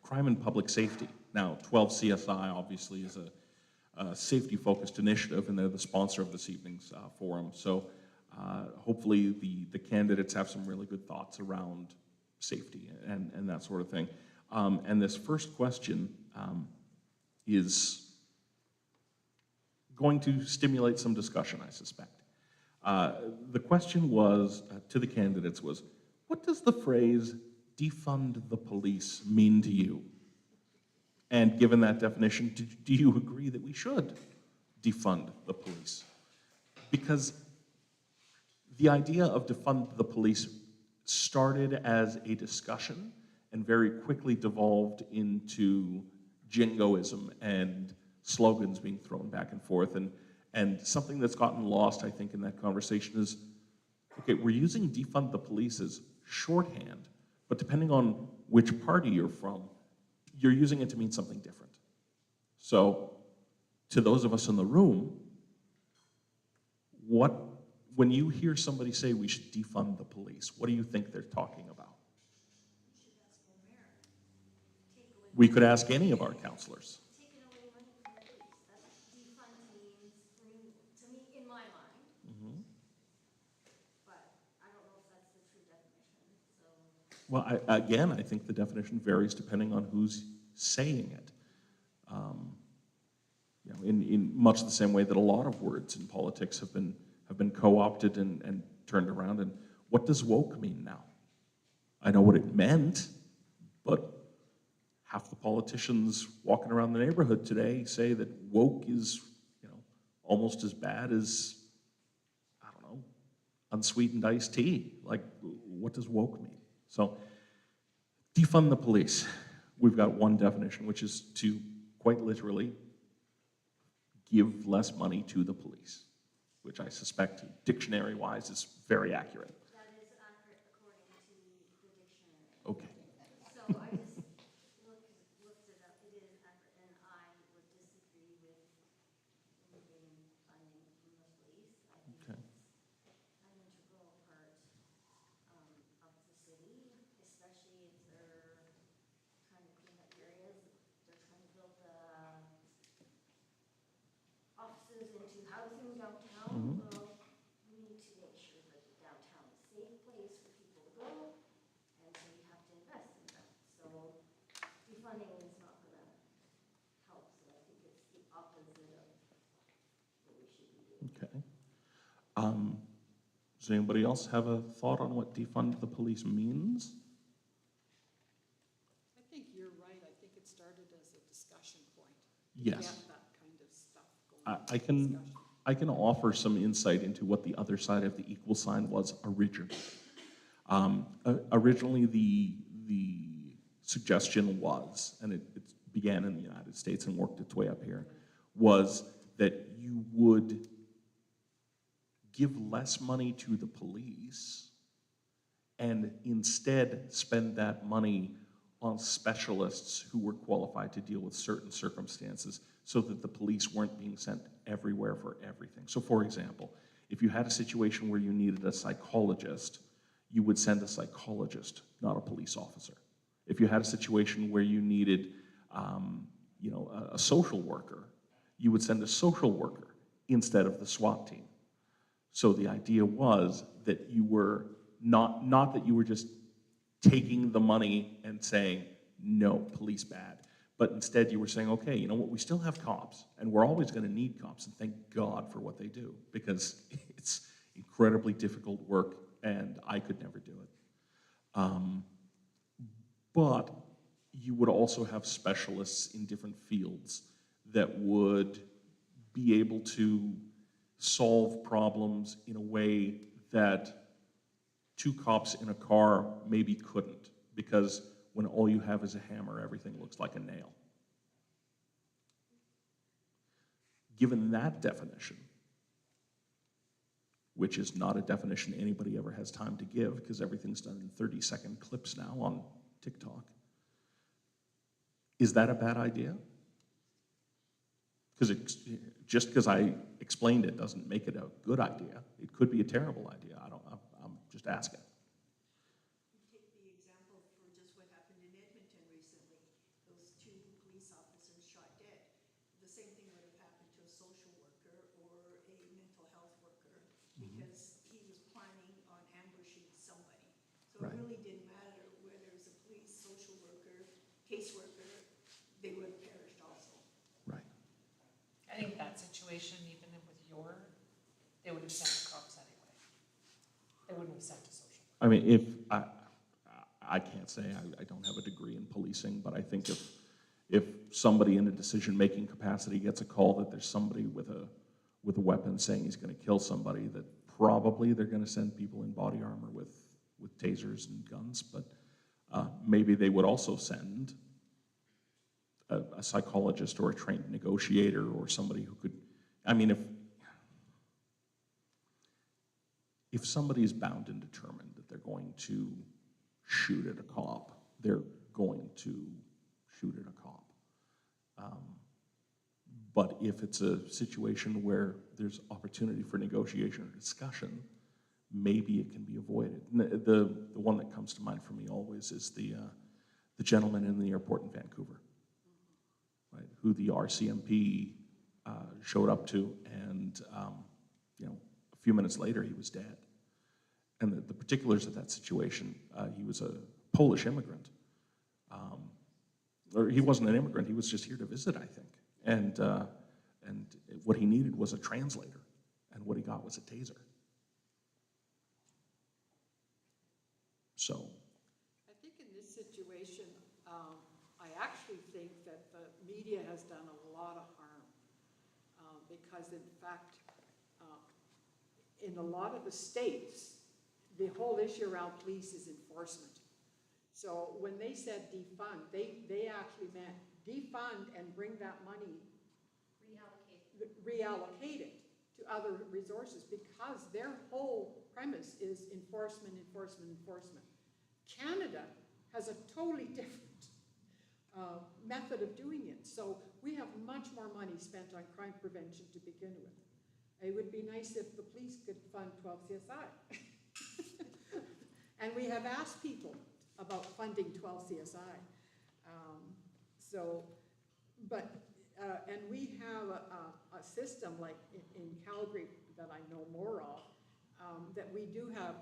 crime and public safety. Now, 12 CSI obviously is a safety-focused initiative, and they're the sponsor of this evening's forum. So hopefully the candidates have some really good thoughts around safety and that sort of thing. And this first question is going to stimulate some discussion, I suspect. The question was, to the candidates was, what does the phrase defund the police mean to you? And given that definition, do you agree that we should defund the police? Because the idea of defund the police started as a discussion and very quickly devolved into jingoism and slogans being thrown back and forth. And something that's gotten lost, I think, in that conversation is, okay, we're using defund the police as shorthand, but depending on which party you're from, you're using it to mean something different. So, to those of us in the room, what when you hear somebody say we should defund the police, what do you think they're talking about? We could ask any of our counselors. Taking away money from the police, that's defund means removal, to me, in my mind. But I don't know if that's the true definition, so. Well, again, I think the definition varies depending on who's saying it. You know, in much the same way that a lot of words in politics have been co-opted and turned around. And what does woke mean now? I know what it meant, but half the politicians walking around the neighborhood today say that woke is, you know, almost as bad as, I don't know, unsweetened iced tea. Like, what does woke mean? So, defund the police. We've got one definition, which is to quite literally give less money to the police, which I suspect dictionary-wise is very accurate. That is accurate according to the dictionary. Okay. So I just looked it up, it is accurate, and I would disagree with removing funding from the police. I think Okay. it's an integral part of the city, especially if they're trying to clean up areas, they're trying to build offices into housing downtown. Well, we need to make sure that the downtown is a safe place for people to go, and so you have to invest in that. So defunding is not going to help, so I think it's the opposite of what we should be doing. Okay. Does anybody else have a thought on what defund the police means? I think you're right. I think it started as a discussion point. Yes. Get that kind of stuff going. I can offer some insight into what the other side of the equal sign was originally. Originally, the suggestion was, and it began in the United States and worked its way up here, was that you would give less money to the police and instead spend that money on specialists who were qualified to deal with certain circumstances so that the police weren't being sent everywhere for everything. So for example, if you had a situation where you needed a psychologist, you would send a psychologist, not a police officer. If you had a situation where you needed a social worker, you would send a social worker instead of the SWAT team. So the idea was that you were not that you were just taking the money and saying, no, police bad. But instead you were saying, okay, you know what, we still have cops, and we're always going to need cops, and thank God for what they do, because it's incredibly difficult work, and I could never do it. But you would also have specialists in different fields that would be able to solve problems in a way that two cops in a car maybe couldn't, because when all you have is a hammer, everything looks like a nail. Given that definition, which is not a definition anybody ever has time to give because everything's done in 30-second clips now on TikTok, is that a bad idea? Because just because I explained it doesn't make it a good idea. It could be a terrible idea. I'm just asking. Take the example for just what happened in Edmonton recently. Those two police officers shot dead. The same thing would have happened to a social worker or a mental health worker because he was planning on ambushing somebody. So Right. it really didn't matter whether it was a police, social worker, caseworker, they would have perished also. Right. I think that situation, even with they would have sent the cops anyway. They wouldn't have sent a social worker. I mean, I can't say, I don't have a degree in policing, but I think if somebody in a decision-making capacity gets a call that there's somebody with a weapon saying he's going to kill somebody, that probably they're going to send people in body armor with tasers and guns, but maybe they would also send a psychologist or a trained negotiator or somebody who could, I mean, if somebody is bound and determined that they're going to shoot at a cop, they're going to shoot at a cop. But if it's a situation where there's opportunity for negotiation or discussion, maybe it can be avoided. The one that comes to mind for me always is the gentleman in the airport in Vancouver, right, who the RCMP showed up to, and a few minutes later he was dead. And the particulars of that situation, he was a Polish immigrant. Or he wasn't an immigrant, he was just here to visit, I think. And what he needed was a translator, and what he got was a taser. So. I think in this situation, I actually think that the media has done a lot of harm. Because in fact, in a lot of the states, the whole issue around police is enforcement. So when they said defund, they actually meant defund and bring that money, reallocate it to other resources, because their whole premise is enforcement, enforcement, enforcement. Canada has a totally different method of doing it. So we have much more money spent on crime prevention to begin with. It would be nice if the police could fund 12 CSI. And we have asked people about funding 12 CSI. And we have a system like in Calgary that I know more of, that we do have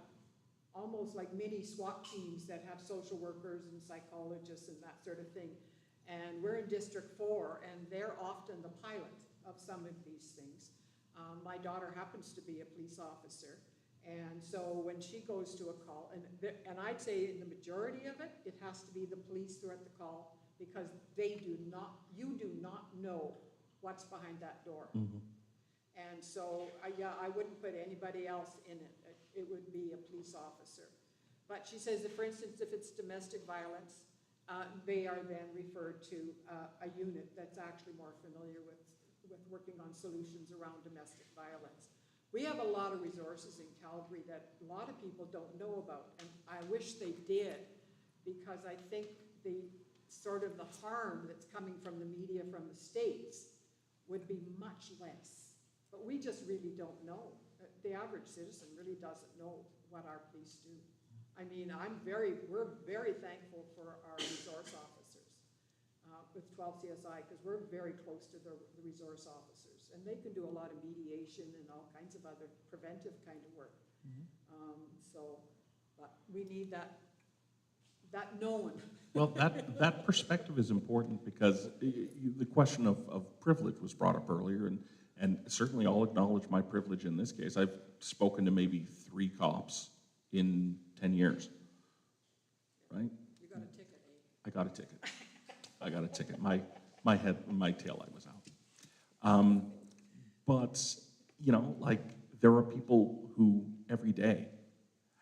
almost like mini SWAT teams that have social workers and psychologists and that sort of thing. And we're in District 4, and they're often the pilot of some of these things. My daughter happens to be a police officer, and so when she goes to a call, and I'd say in the majority of it, it has to be the police who are at the call, because you do not know what's behind that door. Mm-hmm. And so, I wouldn't put anybody else in it. It would be a police officer. But she says that, for instance, if it's domestic violence, they are then referred to a unit that's actually more familiar with working on solutions around domestic violence. We have a lot of resources in Calgary that a lot of people don't know about, and I wish they did, because I think the harm that's coming from the media from the States would be much less. But we just really don't know. The average citizen really doesn't know what our police do. I mean, we're very thankful for our resource officers with 12 CSI, because we're very close to the resource officers, and they can do a lot of mediation and all kinds of other preventive kind of work. Mm-hmm. But we need that known. Well, that perspective is important, because the question of privilege was brought up earlier, and certainly I'll acknowledge my privilege in this case. I've spoken to maybe 3 cops in 10 years, right? You got a ticket, eh? I got a ticket. I got a ticket. My taillight was out. But, there are people who every day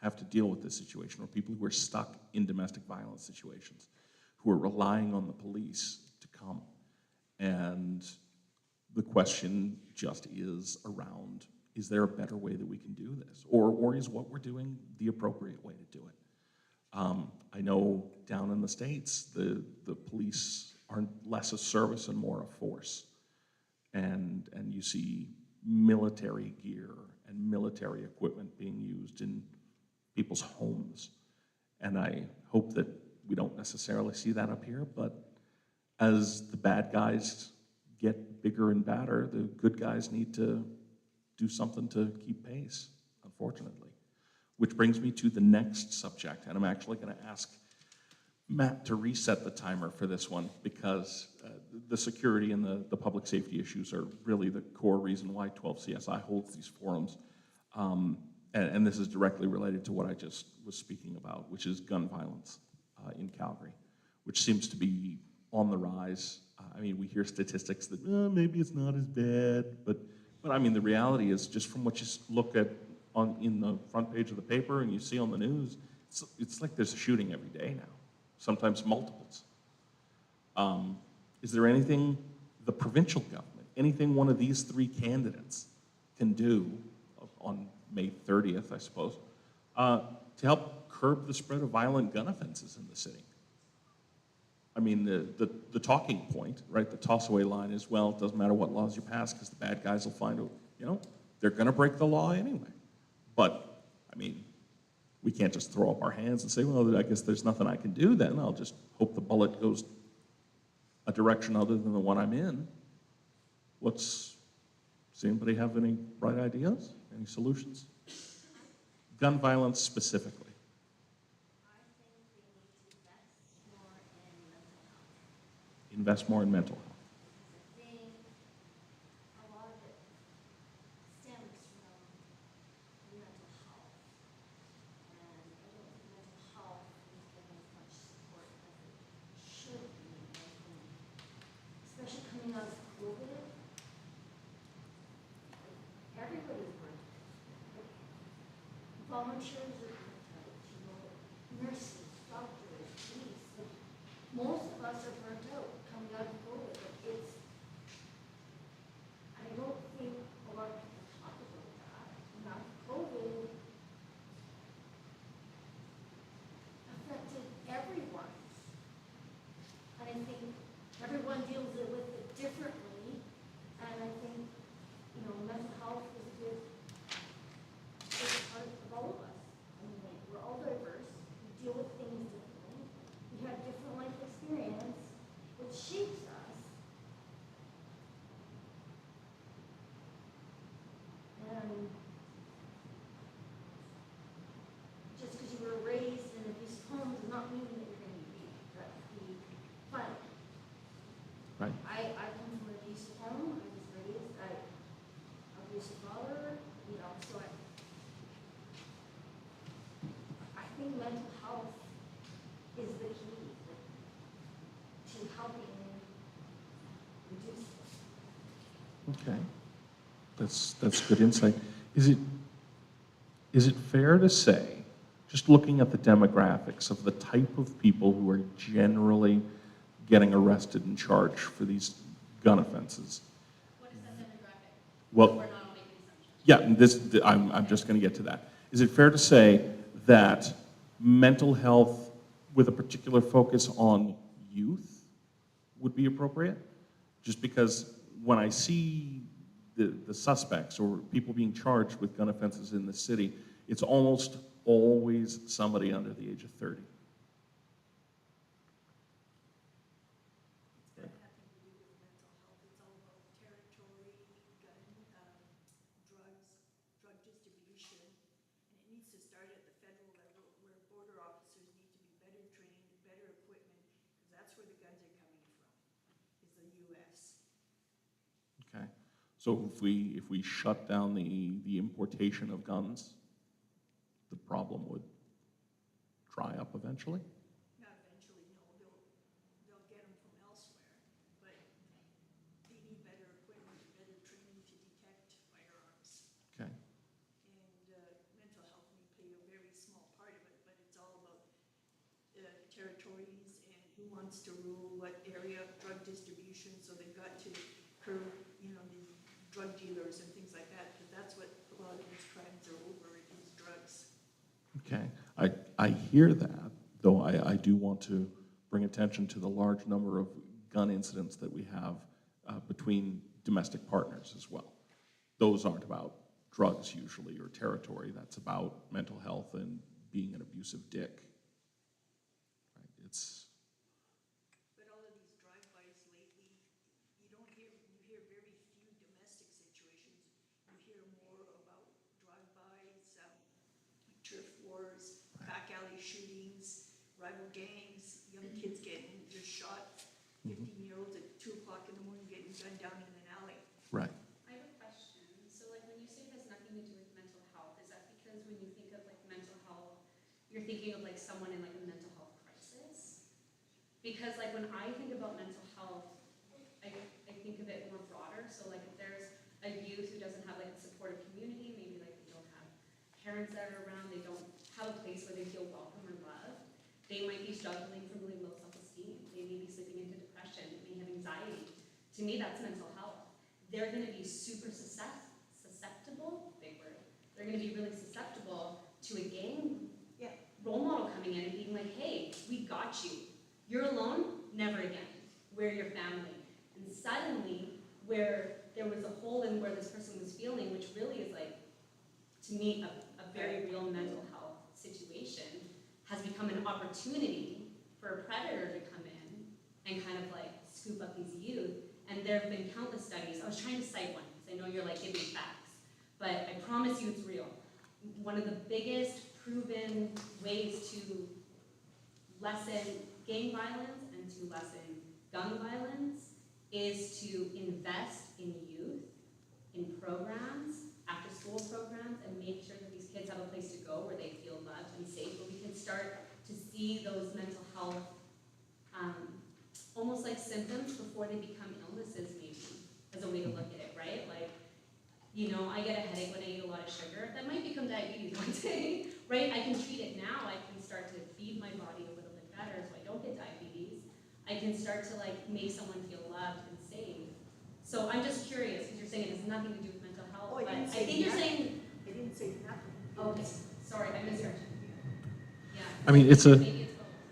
have to deal with this situation, or people who are stuck in domestic violence situations, who are relying on the police to come. And the question just is around, is there a better way that we can do this? Or is what we're doing the appropriate way to do it? I know down in the States, the police are less a service and more a force. And you see military gear and military equipment being used in people's homes. And I hope that we don't necessarily see that up here, but as the bad guys get bigger and badder, the good guys need to do something to keep pace, unfortunately. Which brings me to the next subject, and I'm actually going to ask Matt to reset the timer for this one, because the security and the public safety issues are really the core reason why 12 CSI holds these forums. And this is directly related to what I just was speaking about, which is gun violence in Calgary, which seems to be on the rise. We hear statistics that maybe it's not as bad, but I mean, the reality is, just from what you look at in the front page of the paper and you see on the news, it's like there's a shooting every day now, sometimes multiples. Is there anything the provincial government, anything one of these 3 candidates can do on May 30th, I suppose, to help curb the spread of violent gun offenses in the city? I mean, the talking point, right, the toss-away line is, well, it doesn't matter what laws you pass because the bad guys will find out, you know, they're going to break the law anyway. But, I mean, we can't just throw up our hands and say, well, I guess there's nothing I can do then. I'll just hope the bullet goes a direction other than the one I'm in. Does anybody have any bright ideas? Any solutions? Gun violence specifically. I think they need to invest more in mental health. Invest more in mental health. Because I think a lot of it stems from mental health. And I don't think mental health is getting as much support as it should be. I think, especially coming out of COVID, everybody's burnt out. Volunteers are burnt out, you know, nurses, doctors, police, like, most of us are burnt out coming out of COVID. Like, I don't think a lot of people talk about that. Now, COVID affected everyone. And I think everyone deals with it differently. And I think, you know, mental health is a good part of all of us. I mean, like, we're all diverse. We deal with things differently. We have different life experience, which shapes us. And just because you were raised in an abusive home does not mean that you're going to be violent. Right. I come from an abusive home. I was raised by an abusive father, you know, so I think mental health is the key to helping reduce this. Okay. That's good insight. Is it fair to say, just looking at the demographics of the type of people who are generally getting arrested and charged for these gun offenses? What is that demographic? Well, We're not making assumptions. yeah, I'm just going to get to that. Is it fair to say that mental health with a particular focus on youth would be appropriate? Just because when I see the suspects or people being charged with gun offenses in the city, it's almost always somebody under the age of 30. It's got nothing to do with mental health. It's all about territory, gun, drug distribution. And it needs to start at the federal level where border officers need to be better trained, better equipment, because that's where the guns are coming from, is the US. Okay. So if we shut down the importation of guns, the problem would dry up eventually? Not eventually, no, they'll get them from elsewhere, but they need better equipment, better training to detect firearms. Okay. And mental health may play a very small part of it, but it's all about territories and who wants to rule what area of drug distribution, so they've got to curb, you know, the drug dealers and things like that, because that's what a lot of these crimes are over, is drugs. Okay. I hear that, though I do want to bring attention to the large number of gun incidents that we have between domestic partners as well. Those aren't about drugs usually or territory. That's about mental health and being an abusive dick. Right? But all of these drive-bys lately, you hear very few domestic situations. You hear more about drive-bys, turf wars, back alley shootings, rival gangs, young kids getting just shot, 15-year-olds at 2 o'clock in the morning getting gunned down in an alley. Right. I have a question. So like when you say it has nothing to do with mental health, is that because when you think of like mental health, you're thinking of like someone in like a mental health crisis? Because like when I think about mental health, I think of it more broader. So like if there's a youth who doesn't have like a supportive community, maybe like they don't have parents that are around, they don't have a place where they feel welcome or loved, they might be struggling from really low self-esteem. They may be slipping into depression, they may have anxiety. To me, that's mental health. They're going to be super susceptible, big word, they're going to be really susceptible to a gang role model coming in and being like, hey, we got you. You're alone, never again. We're your family. And suddenly, where there was a hole in where this person was feeling, which really is like, to me, a very real mental health situation, has become an opportunity for a predator to come in and kind of like scoop up these youth. And there have been countless studies. I was trying to cite one, because I know you're like giving facts, but I promise you it's real. One of the biggest proven ways to lessen gang violence and to lessen gun violence is to invest in youth, in programs, after school programs, and make sure that these kids have a place to go where they feel loved and safe, where we can start to see those mental health almost like symptoms before they become illnesses, maybe, as a way to look at it, right? Like, you know, I get a headache when I eat a lot of sugar. That might become diabetes one day, right? I can treat it now. I can start to feed my body a little bit better so I don't get diabetes. I can start to like make someone feel loved and safe. So I'm just curious, because you're saying it has nothing to do with mental health, Oh, I but didn't I say think you're that. saying, I didn't say nothing. okay, sorry, I misheard you. Yeah. I mean, maybe it's both.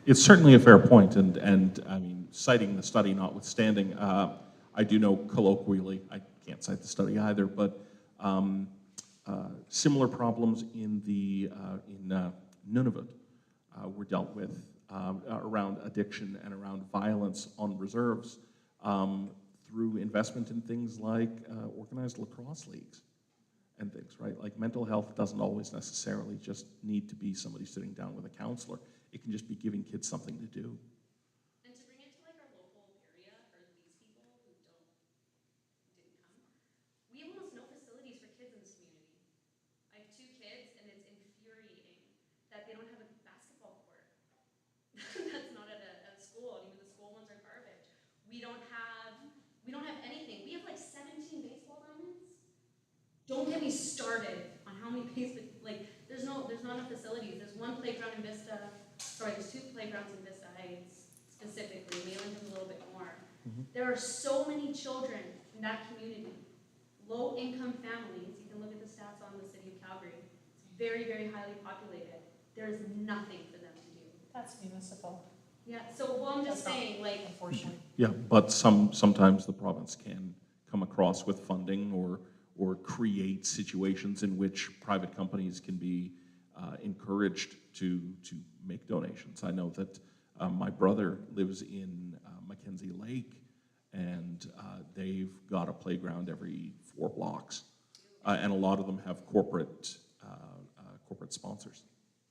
it's certainly a fair point, and I mean, citing the study notwithstanding, I do know colloquially, I can't cite the study either, but similar problems in Nunavut were dealt with around addiction and around violence on reserves through investment in things like organized lacrosse leagues and things, right? Like mental health doesn't always necessarily just need to be somebody sitting down with a counselor. It can just be giving kids something to do. And to bring it to like our local area for these people who didn't come, we have almost no facilities for kids in this community. I have 2 kids, and it's infuriating that they don't have a basketball court. That's not at a school, and even the school ones are garbage. We don't have anything. We have like 17 baseball diamonds. Don't get me started on how many there's not enough facilities. There's one playground in Vista. Sorry, there's 2 playgrounds in Vista Heights specifically. Mayland has a little bit more. There are so many children in that community. Low-income families. You can look at the stats on the city of Calgary. It's very, very highly populated. There's nothing for them to do. That's municipal, Yeah. So, well, I'm just That's not- saying, like, unfortunately. Yeah, but sometimes the province can come across with funding or create situations in which private companies can be encouraged to make donations. I know that my brother lives in Mackenzie Lake, and they've got a playground every 4 blocks, and a lot of them have corporate sponsors.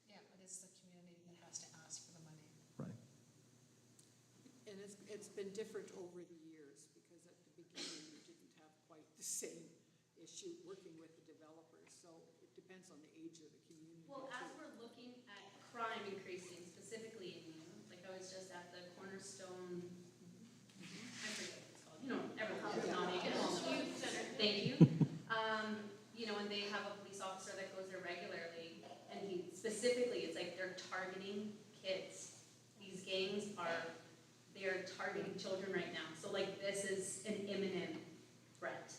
Yeah, but it's the community that has to ask for the money. Right. And it's been different over the years, because at the beginning, we didn't have quite the same issue working with the developers, so it depends on the age of the community. well, as too. we're looking at crime increasing, specifically in youth, like I was just at the Cornerstone, I forget what it's called, you know, everyone's not making it home. Youth Center, thank you. You know, and they have a police officer that goes there regularly, and he specifically, it's like they're targeting kids. These gangs they're targeting children right now. So like this is an imminent threat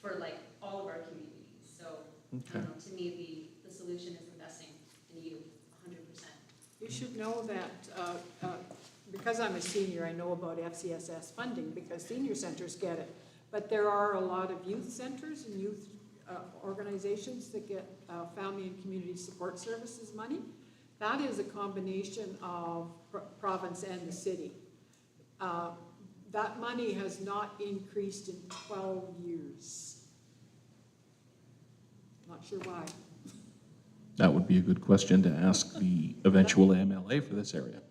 for like all of our communities. So I don't know, to me the solution is investing in youth 100%. You should know that, because I'm a senior, I know about FCSS funding, because senior centers get it. But there are a lot of youth centers and youth organizations that get family and community support services money. That is a combination of province and the city. That money has not increased in 12 years. Not sure why. That would be a good question to ask the eventual MLA for this area.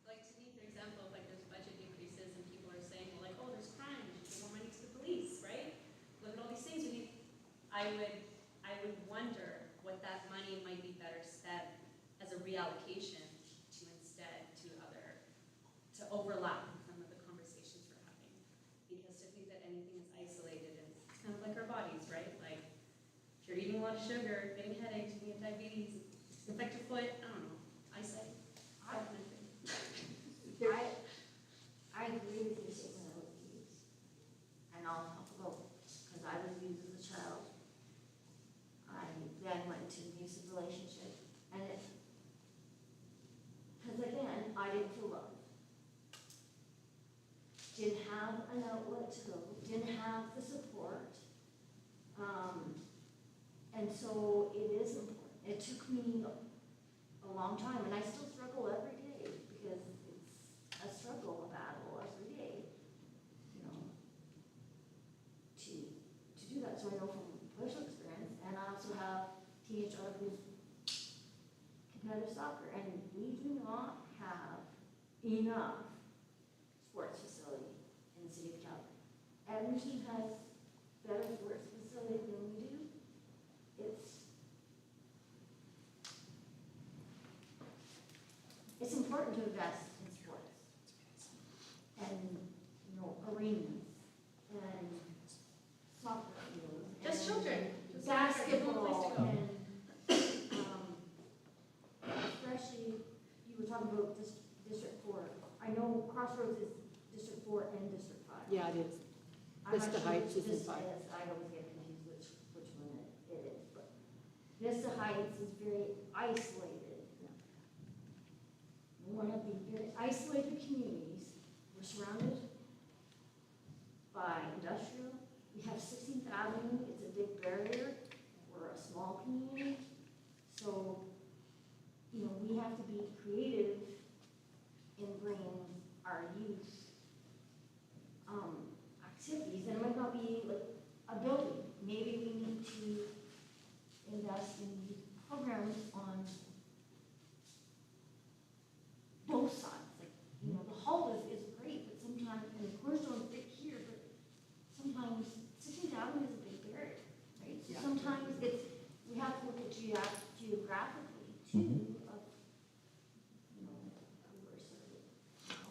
Like to me, for example, like there's budget increases and people are saying, well, like, oh, there's crime, we should give more money to the police, right? Look at all these things we need. I would wonder what that money might be better spent as a reallocation to overlap with some of the conversations we're having. Because to think that anything is isolated, and it's kind of like our bodies, right? Like, if you're eating a lot of sugar, getting headaches, you get diabetes, infect your foot, I don't know, eyesight, definitely. I agree with your statement about the youth. And I'll talk about, because I was used as a child. I then went to an abusive relationship, and because again, I didn't feel loved. an outlet to go, didn't have the support. And so it is important. It took me a long time, and I still struggle every day because it's a struggle, a battle every day, you know, to do that. So I know from personal experience, and I also have teenage daughter who's competitive soccer, and we do not have enough sports facility in the city of Calgary. Edmonton has better sports facility than we do. It's important to invest in sports and, you know, arenas and soccer fields. Just and children. Basketball and, especially, you were talking about District 4. I know Crossroads is District 4 and District 5. Yeah, it is. I'm Vista not sure Heights which is in Vista 5. is. I always get confused which one it is, but Vista Heights is very isolated. One of the very isolated communities. We're surrounded by industrial. We have 16th Avenue. It's a big barrier. We're a small community. So, you know, we have to be creative in bringing our youth activities. And it might not be like a building. Maybe we need to invest in youth programs on both sides. Like, you know, the hall is great, but sometimes, and of course don't fit here, but sometimes 16th Avenue is a big barrier, right? So Yeah. sometimes we have to look at geographically too, of, you know, who we're serving.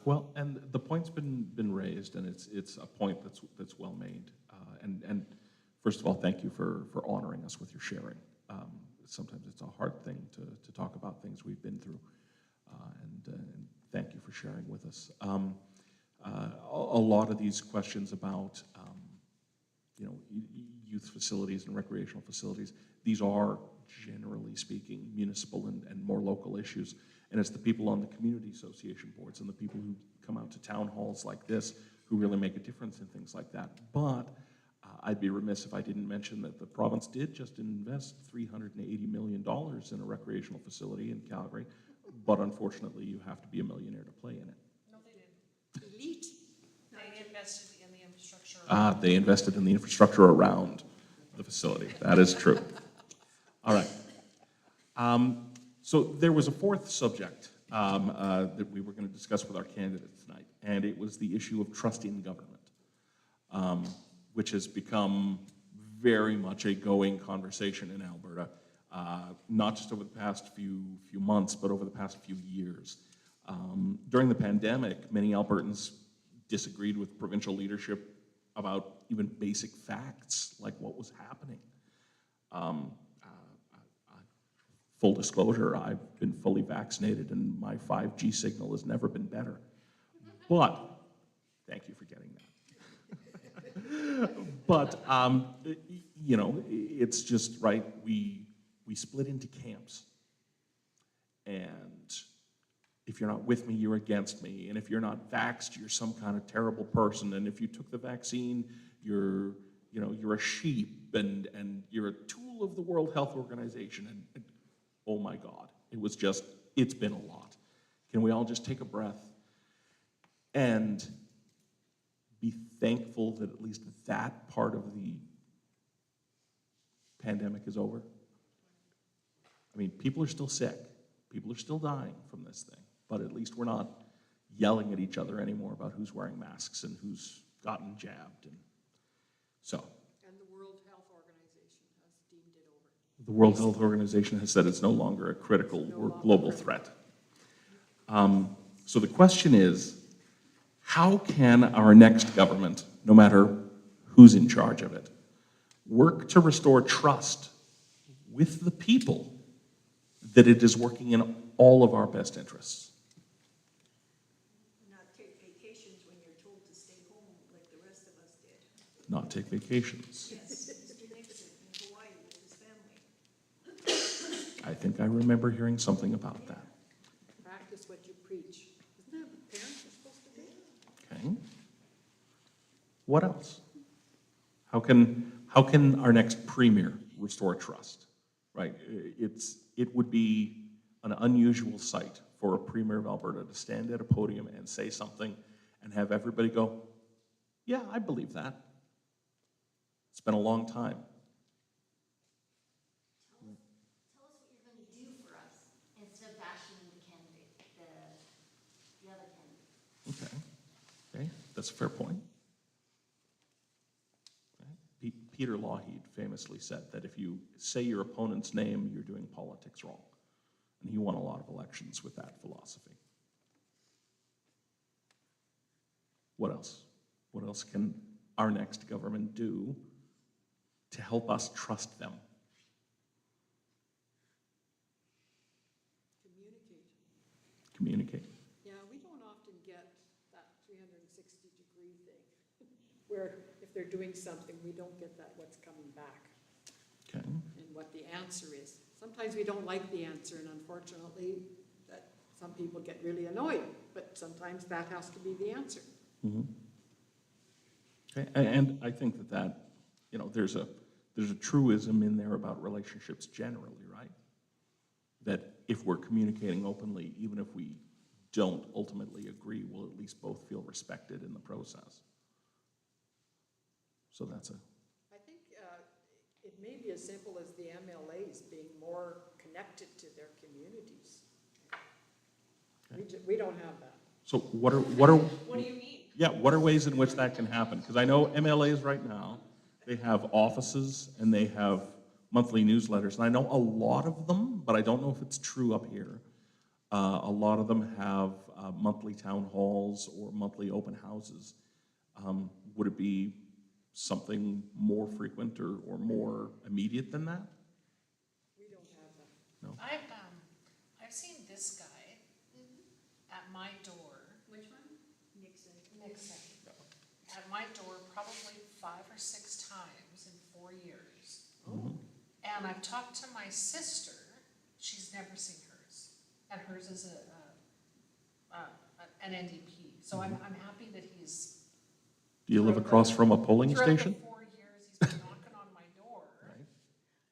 Well, and the point's been raised, and it's a point that's well made. And first of all, thank you for honoring us with your sharing. Sometimes it's a hard thing to talk about things we've been through, and thank you for sharing with us. A lot of these questions about you know, youth facilities and recreational facilities, these are, generally speaking, municipal and more local issues. And it's the people on the community association boards and the people who come out to town halls like this who really make a difference in things like that. But I'd be remiss if I didn't mention that the province did just invest $380 million in a recreational facility in Calgary, but unfortunately you have to be a millionaire to play in it. No, they didn't. Elite. They invested in the infrastructure. They invested in the infrastructure around the facility. That is true. All right. So there was a fourth subject that we were going to discuss with our candidates tonight, and it was the issue of trust in government, which has become very much a going conversation in Alberta, not just over the past few months, but over the past few years. During the pandemic, many Albertans disagreed with provincial leadership about even basic facts, like what was happening. Full disclosure, I've been fully vaccinated and my 5G signal has never been better. But, thank you for getting that. But, you know, it's just, right, we split into camps. And if you're not with me, you're against me. And if you're not vaxxed, you're some kind of terrible person. And if you took the vaccine, you're a sheep and you're a tool of the World Health Organization. And oh my God, it's been a lot. Can we all just take a breath and be thankful that at least that part of the pandemic is over? I mean, people are still sick. People are still dying from this thing. But at least we're not yelling at each other anymore about who's wearing masks and who's gotten jabbed. And so. And the World Health Organization has deemed it over. The World Health Organization has said it's no longer a critical or global threat. So the question is, how can our next government, no matter who's in charge of it, work to restore trust with the people that it is working in all of our best interests? Not take vacations when you're told to stay home like the rest of us did. Not take vacations. Yes, Mr. Nixon in Hawaii with his family. I think I remember hearing something about that. Practice what you preach. Isn't that what parents are supposed to do? Okay. What else? How can our next premier restore trust, right? It would be an unusual sight for a premier of Alberta to stand at a podium and say something and have everybody go, yeah, I believe that. It's been a long time. Tell us what you're gonna do for us instead of bashing the candidate, the other candidate. Okay, that's a fair point. Okay. Peter Lougheed famously said that if you say your opponent's name, you're doing politics wrong. And he won a lot of elections with that philosophy. What else? What else can our next government do to help us trust them? Communicate. Yeah, we don't often get that 360-degree thing, where if they're doing something, we don't get that what's coming back Okay. and what the answer is. Sometimes we don't like the answer, and unfortunately, that some people get really annoyed, but sometimes that has to be the answer. Mm-hmm. Okay. And I think that there's a truism in there about relationships generally, right? That if we're communicating openly, even if we don't ultimately agree, we'll at least both feel respected in the process. So that's I think it may be as simple as the MLAs being more connected to their communities. Okay. We don't have that. So what are What do you mean? yeah, what are ways in which that can happen? Because I know MLAs right now, they have offices and they have monthly newsletters, and I know a lot of them, but I don't know if it's true up here. A lot of them have monthly town halls or monthly open houses. Would it be something more frequent or more immediate than that? We don't have that. No. I've seen this guy at my door. Which one? Nixon. Nixon. At my door probably 5 or 6 times in 4 years. Mm-hmm. And I've talked to my sister, she's never seen hers. And hers is an NDP. So I'm happy that he's. Do you live across from a polling Throughout station? the 4 years, he's been knocking on my door Right.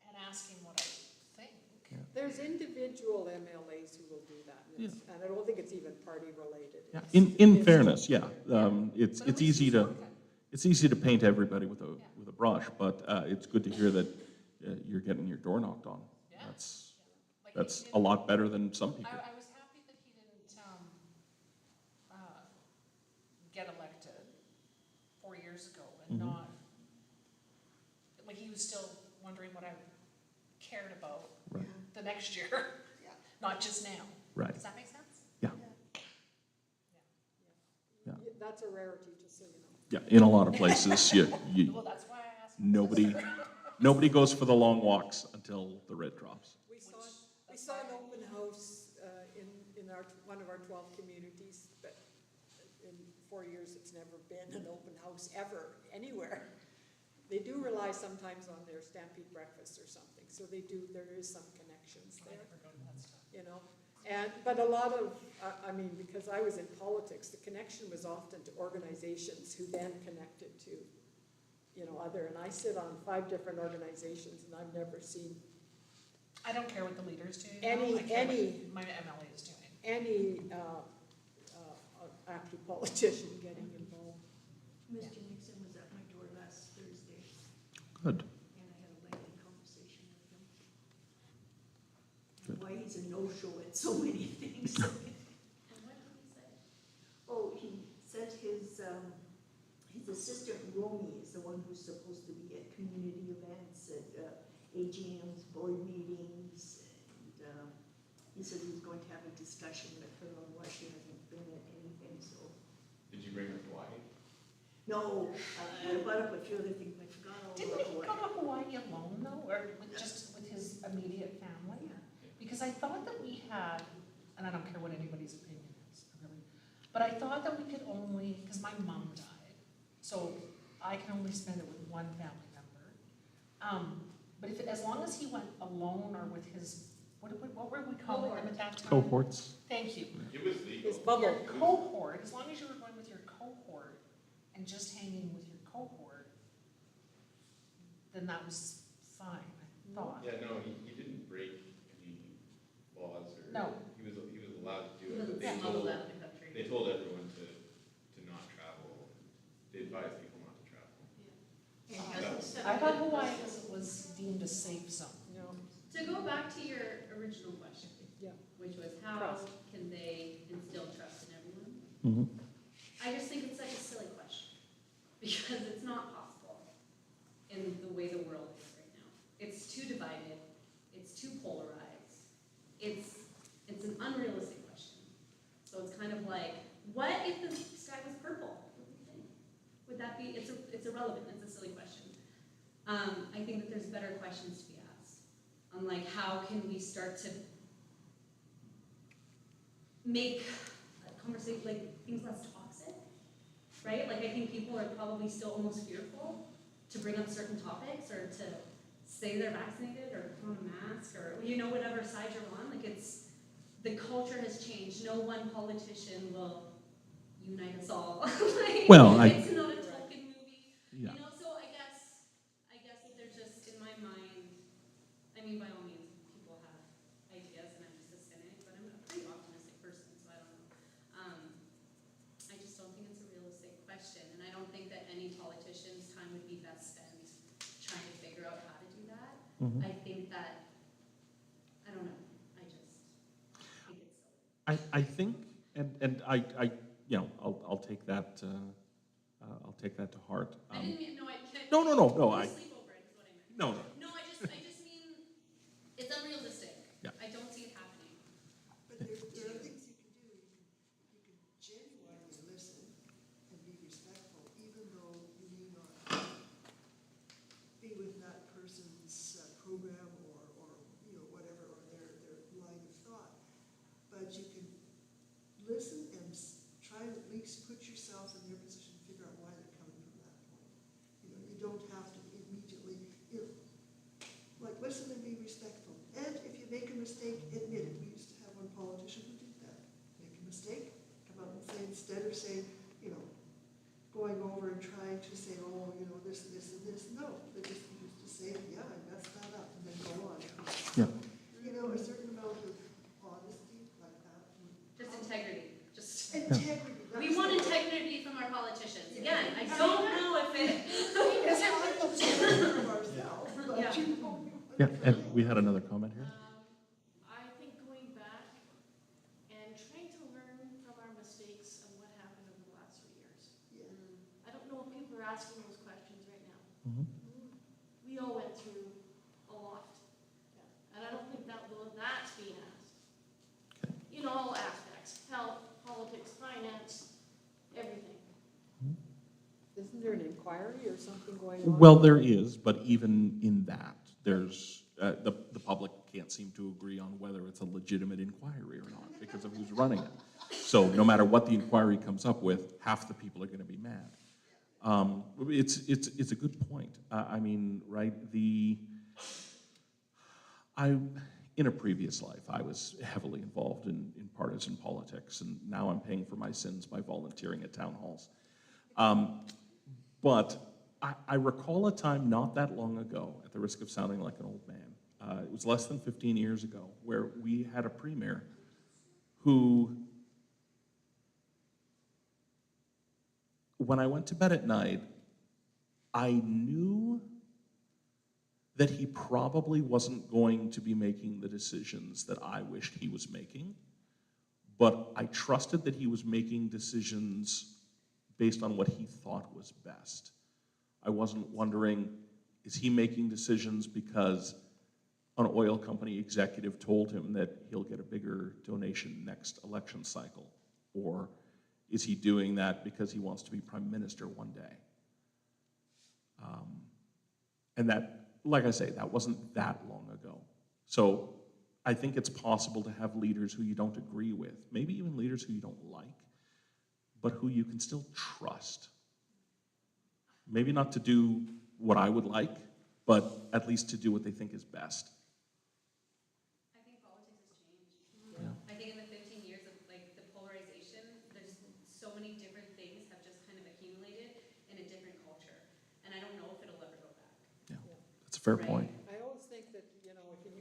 and asking what I think. Yeah. There's individual MLAs who will do that, and and I don't think it's even party related. Yeah. It's- In it's- fairness, yeah, it's But at least easy he's to looking. it's easy to paint everybody with a brush, but it's good to hear that you're getting your door knocked on. Yeah. Like That's he a didn't- lot better than some people. I was happy that he didn't get elected 4 years ago and Mhm. not, like he was still wondering what I cared about Right. the next year, Yeah. not just now. Right. Does that make sense? Yeah. That's a rarity, just so you know. Yeah, in a lot of places, Well, that's why I asked. nobody goes for the long walks until the red drops. We saw an open house in one of our 12 communities, but in 4 years, it's never been an open house ever, anywhere. They do rely sometimes on their Stampede breakfast or something, so there is some connections I there, never go to that stuff. you know? But a lot of, because I was in politics, the connection was often to organizations who then connected to, other, and I sit on 5 different organizations, and I've never seen I don't care what the leaders do. Any- I care what any- my MLA is doing. any active politician getting involved. Mr. Nixon was at my door last Thursday, Good. and I had a lengthy conversation with him. Good. Why he's a no-show at so many things. And what did he say? Oh, he said his assistant Romy is the one who's supposed to be at community events, at AGMs, board meetings, and he said he was going to have a discussion with her on why she hasn't been at anything, so. Did you bring her Hawaii? No, I brought up a few other things, I forgot all Didn't about he go what. to Hawaii alone though, or just with his immediate family? Because I thought that we had, and I don't care what anybody's opinion is, really, but I thought that we could only, because my mom died, so I can only spend it with one family member. But as long as he went alone or with his, what were we calling them at that time? Cohorts. Thank you. It was legal. His bubble. Your cohort, as long as you were going with your cohort and just hanging with your cohort, then that was fine, I thought. Yeah, no, he didn't break any laws or. No. He was allowed to do He it, but doesn't they smuggle told, out of the country. they told everyone to not travel. They advised people not to travel. I thought Hawaii was deemed a safe zone. No. To go back to your original question, Yeah. which was how Trust. can they instill trust in everyone? Mhm. I just think it's such a silly question, because it's not possible in the way the world is right now. It's too divided, it's too polarized, it's an unrealistic question. So it's kind of like, what if the sky was purple? What would you think? Would that be, it's irrelevant, it's a silly question. I think that there's better questions to be asked, on like, how can we start to make conversation, like, things less toxic, right? Like, I think people are probably still almost fearful to bring up certain topics or to say they're vaccinated or put on a mask or, whatever side you're on. Like, the culture has changed. No one politician will unite us all. Like, Well, it's not a Tolkien movie. Yeah. So I guess that there's just, in my mind, I mean, by all means, people have ideas, and I'm just a cynic, but I'm a pretty optimistic person, so I don't know. I just don't think it's a realistic question, and I don't think that any politician's time would be best spent trying to figure out how to do that. Mhm. I think that, I don't know, I just think it's silly. I think, and I'll take that, I'll take that to heart. I didn't mean, no, No, I sleep over it, is what I meant. No. No, I just mean, it's unrealistic. Yeah. I don't see it happening. But there are things you can do. You can genuinely listen and be respectful, even though you may not be with that person's program or whatever, or their line of thought. But you can listen and try to at least put yourself in their position, figure out why they're coming from that point. You don't have to immediately, listen and be respectful. And if you make a mistake, admit it. We used to have one politician who did that. Make a mistake, come out and say, instead of saying, going over and trying to say, this and this, no. They just used to say, yeah, I messed that up, and then go on. Yeah. A certain amount of honesty like that. Just integrity. Just Integrity. we want integrity from our politicians. Again, I don't know if it. It's hard to say from ourselves, but Yeah, and we had another comment here. I think going back and trying to learn from our mistakes and what happened over the last 3 years. I don't know if people are asking those questions right now. Mhm. We all went through a lot. And I don't think that's being asked. Okay. In all aspects, health, politics, finance, everything. Isn't there an inquiry or something going on? Well, there is, but even in that, there's, the public can't seem to agree on whether it's a legitimate inquiry or not because of who's running it. So no matter what the inquiry comes up with, half the people are going to be mad. It's a good point. I mean, right, in a previous life, I was heavily involved in partisan politics, and now I'm paying for my sins by volunteering at town halls. But I recall a time not that long ago, at the risk of sounding like an old man, it was less than 15 years ago, where we had a premier who, when I went to bed at night, I knew that he probably wasn't going to be making the decisions that I wished he was making, but I trusted that he was making decisions based on what he thought was best. I wasn't wondering, is he making decisions because an oil company executive told him that he'll get a bigger donation next election cycle? Or is he doing that because he wants to be prime minister one day? And that, like I say, that wasn't that long ago. So I think it's possible to have leaders who you don't agree with, maybe even leaders who you don't like, but who you can still trust. Maybe not to do what I would like, but at least to do what they think is best. I think politics has changed. Yeah. I think in the 15 years of the polarization, there's so many different things have just kind of accumulated in a different culture. fair point. I always think that,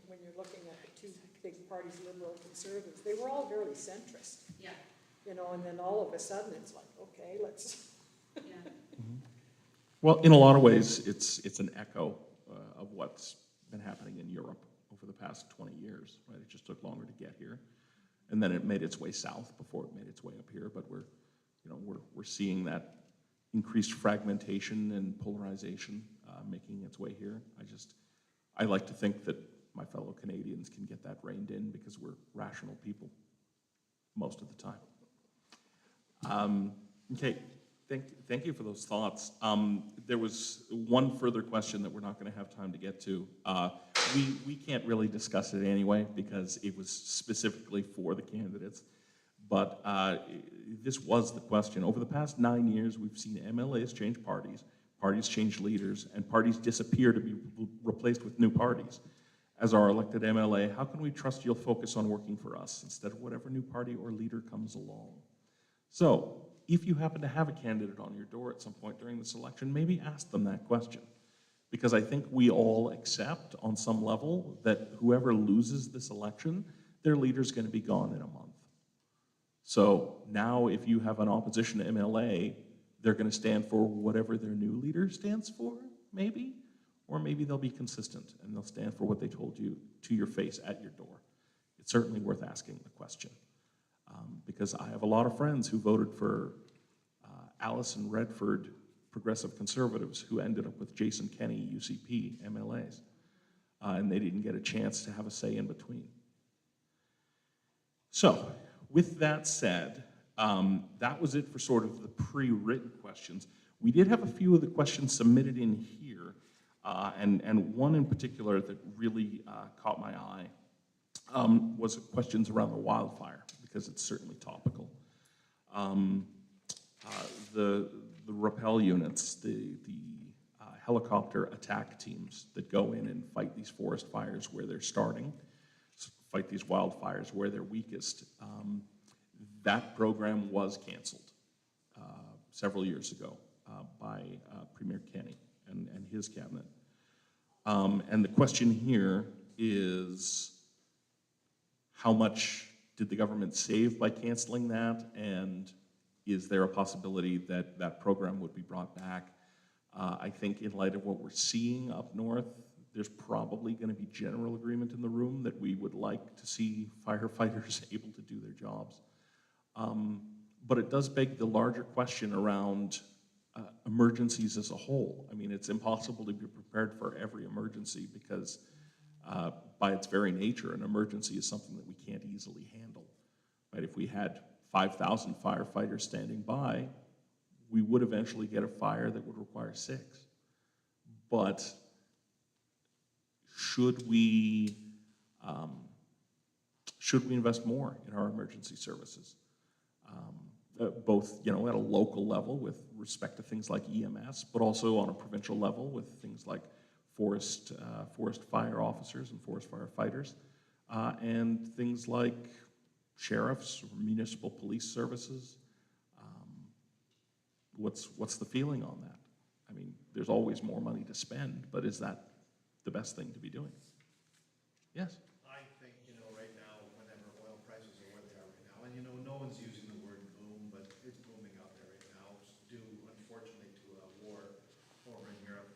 when you're looking at the two big parties, Liberal and Conservatives, they were all very centrist. Yeah, And then all of a sudden, it's like, okay, let's. yeah. Well, in a lot of ways, it's an echo of what's been happening in Europe over the past 20 years, right? It just took longer to get here. And then it made its way south before it made its way up here, but we're seeing that increased fragmentation and polarization making its way here. I like to think that my fellow Canadians can get that reined in because we're rational people most of the time. Okay, thank you for those thoughts. There was one further question that we're not going to have time to get to. We can't really discuss it anyway because it was specifically for the candidates. But this was the question. Over the past 9 years, we've seen MLAs change parties, parties change leaders, and parties disappear to be replaced with new parties. As our elected MLA, how can we trust you'll focus on working for us instead of whatever new party or leader comes along? So, if you happen to have a candidate on your door at some point during this election, maybe ask them that question. Because I think we all accept on some level that whoever loses this election, their leader's going to be gone in a month. So now if you have an opposition MLA, they're going to stand for whatever their new leader stands for, maybe? Or maybe they'll be consistent and they'll stand for what they told you to your face at your door. It's certainly worth asking the question. Because I have a lot of friends who voted for Allison Redford Progressive Conservatives who ended up with Jason Kenney UCP MLAs. And they didn't get a chance to have a say in between. So, with that said, that was it for sort of the pre-written questions. We did have a few of the questions submitted in here, and one in particular that really caught my eye was questions around the wildfire, because it's certainly topical. The rappel units, the helicopter attack teams that go in and fight these forest fires where they're starting, fight these wildfires where they're weakest. That program was canceled several years ago by Premier Kenney and his cabinet. And the question here is, how much did the government save by canceling that? And is there a possibility that that program would be brought back? I think in light of what we're seeing up north, there's probably going to be general agreement in the room that we would like to see firefighters able to do their jobs. But it does beg the larger question around emergencies as a whole. I mean, it's impossible to be prepared for every emergency because by its very nature, an emergency is something that we can't easily handle. Right? If we had 5,000 firefighters standing by, we would eventually get a fire that would require 6. But should we invest more in our emergency services? Both, at a local level with respect to things like EMS, but also on a provincial level with things like forest fire officers and forest firefighters, and things like sheriffs or municipal police services. What's the feeling on that? I mean, there's always more money to spend, but is that the best thing to be doing? Yes? I think, right now, whenever oil prices are where they are right now, and no one's using the word boom, but it's booming out there right now, due, unfortunately, to a war over in Europe.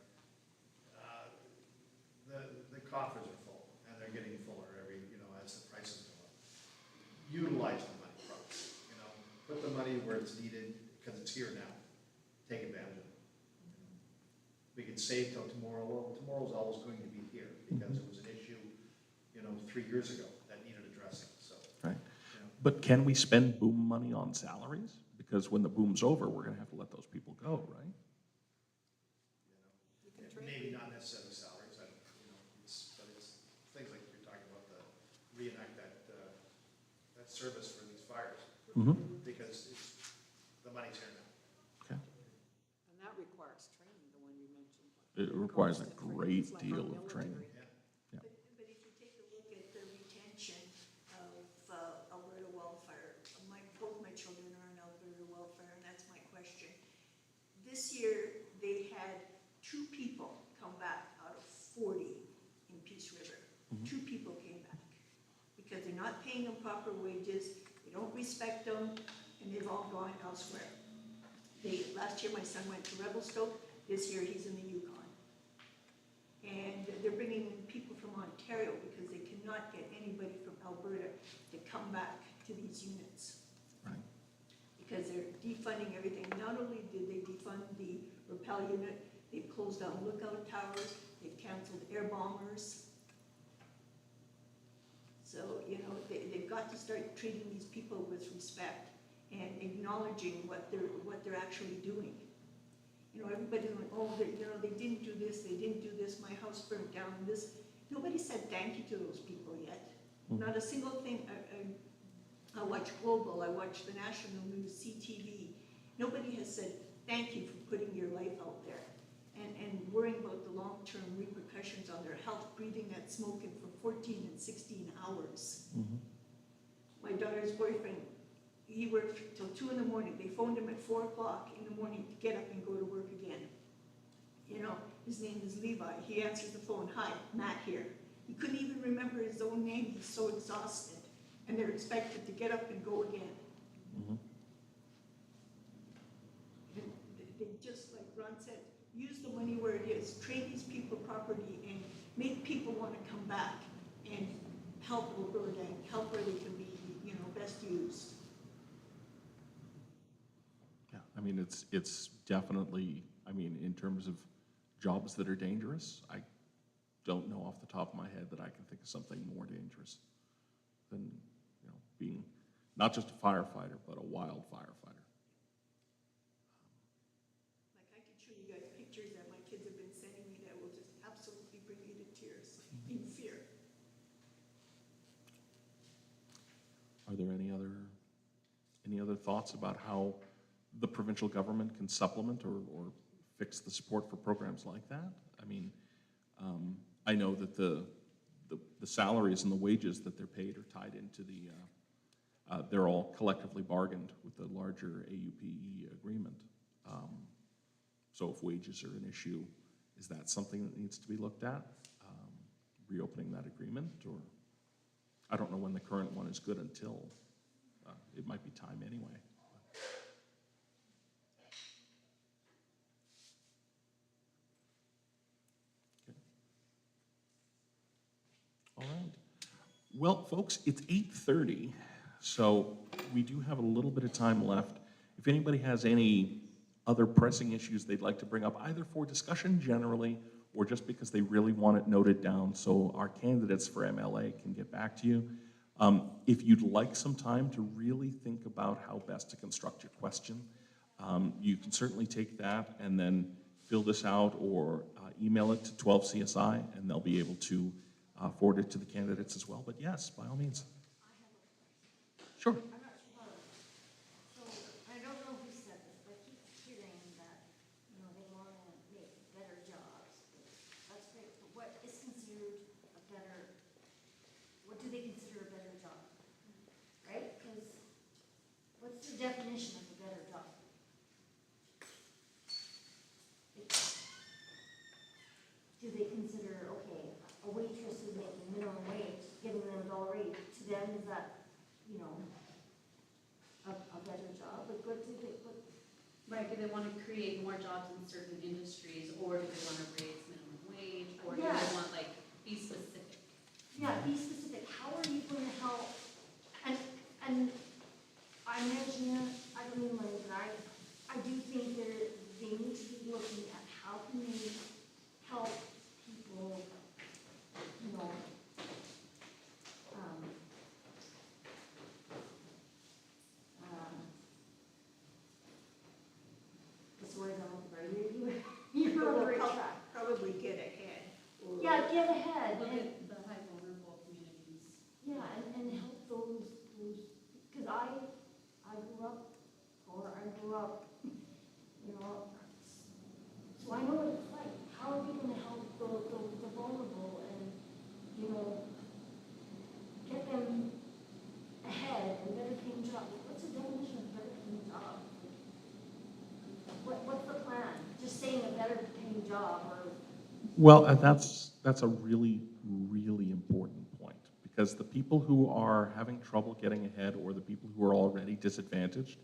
The coffers are full, and they're getting fuller as the prices go up. Utilize the money properly, put the money where it's needed, because it's here now. Take advantage of it. We can save till tomorrow. Well, tomorrow's always going to be here because it was an issue, 3 years ago that needed addressing. So, right. But can we spend boom money on salaries? Because when the boom's over, we're going to have to let those people go, right? Maybe not necessarily salaries. But it's things like you're talking about, the reenact that service for these fires, because the money's here now. Okay. And that requires training, the one you mentioned. It requires a great deal of training. But if you take a look at the retention of Alberta Wildfire, both my children are in Alberta Wildfire, and that's my question. This year, they had 2 people come back out of 40 because they're not paying them proper wages, they don't respect them, and they've all gone elsewhere. Last year my son went to Revelstoke, this year he's in the Yukon. And they're bringing in people from Ontario because they cannot get anybody from Alberta to come back to these units. Right. Because they're defunding everything. Not only did they defund the rappel unit, they've closed down lookout towers, they've canceled air bombers. So, you know, they've got to start treating these people with respect and acknowledging what they're actually doing. You know, everybody's going, oh, you know, they didn't do this, my house burnt down, this. Nobody said thank you to those people yet. Not a single thing. I watch Global, I watch the national news, CTV. Nobody has said thank you for putting your life out there and worrying about the long-term repercussions on their health, breathing that smoke in for 14 and 16 hours. My daughter's boyfriend, he worked till 2 in the morning. They phoned him at 4 o'clock in the morning to get up and go to work again. You know, his name is Levi. He answers the phone, hi, Matt here. He couldn't even remember his own name. He's so exhausted. And they're expected to get up and go again. They just, like Ron said, use the money where it is. Train these people properly and make people want to come back and help Alberta and help where they can be, you know, best used. Yeah, I mean, it's definitely, I mean, in terms of jobs that are dangerous, I don't know off the top of my head that I can think of something more dangerous than, you know, being not just a firefighter, but a wild firefighter. Like I could show you guys pictures that my kids have been sending me that will just absolutely bring you to tears in fear. Are there any other thoughts about how the provincial government can supplement or fix the support for programs like that? I mean, I know that the salaries and the wages that they're paid are tied into they're all collectively bargained with the larger AUPE agreement. So if wages are an issue, is that something that needs to be looked at? Reopening that agreement, or I don't know when the current one is good until. It might be time anyway. Okay. All right. Well, folks, it's 8:30, so we do have a little bit of time left. If anybody has any other pressing issues they'd like to bring up, either for discussion generally or just because they really want it noted down so our candidates for MLA can get back to you. If you'd like some time to really think about how best to construct your question, you can certainly take that and then fill this out or email it to 12CSI, and they'll be able to forward it to the candidates as well. But yes, by all means. Sure. I'm not sure. So, I don't know who said this, but I keep hearing that, you know, they want to make better jobs. That's great, but what is considered a better, what do they consider a better job? Right? Because what's the definition of a better job? Do they consider, okay, a waitress is making minimum wage, giving them $1 to them, is that, you know, a better job? Like, what do they, what? Right, do they want to create more jobs in certain industries, or do they want to raise minimum wage, or do Yeah. they want, like, be specific? Yeah, be specific. How are you going to help? And I imagine, I don't mean money, but I do think they need to be looking at how can they help people, you know, what's the word I'm looking for? You're But on the we'll right track. probably get ahead. Or Yeah, get ahead. Look And, at the high vulnerable communities. yeah, and help those, because I grew up poor, I grew up, you know, so I know what it's like. How are we gonna help the vulnerable and, you know, get them ahead and better paying jobs? What's the definition of better paying job? What's the plan? Just saying a better paying job or? Well, that's a really, really important point, because the people who are having trouble getting ahead or the people who are already disadvantaged,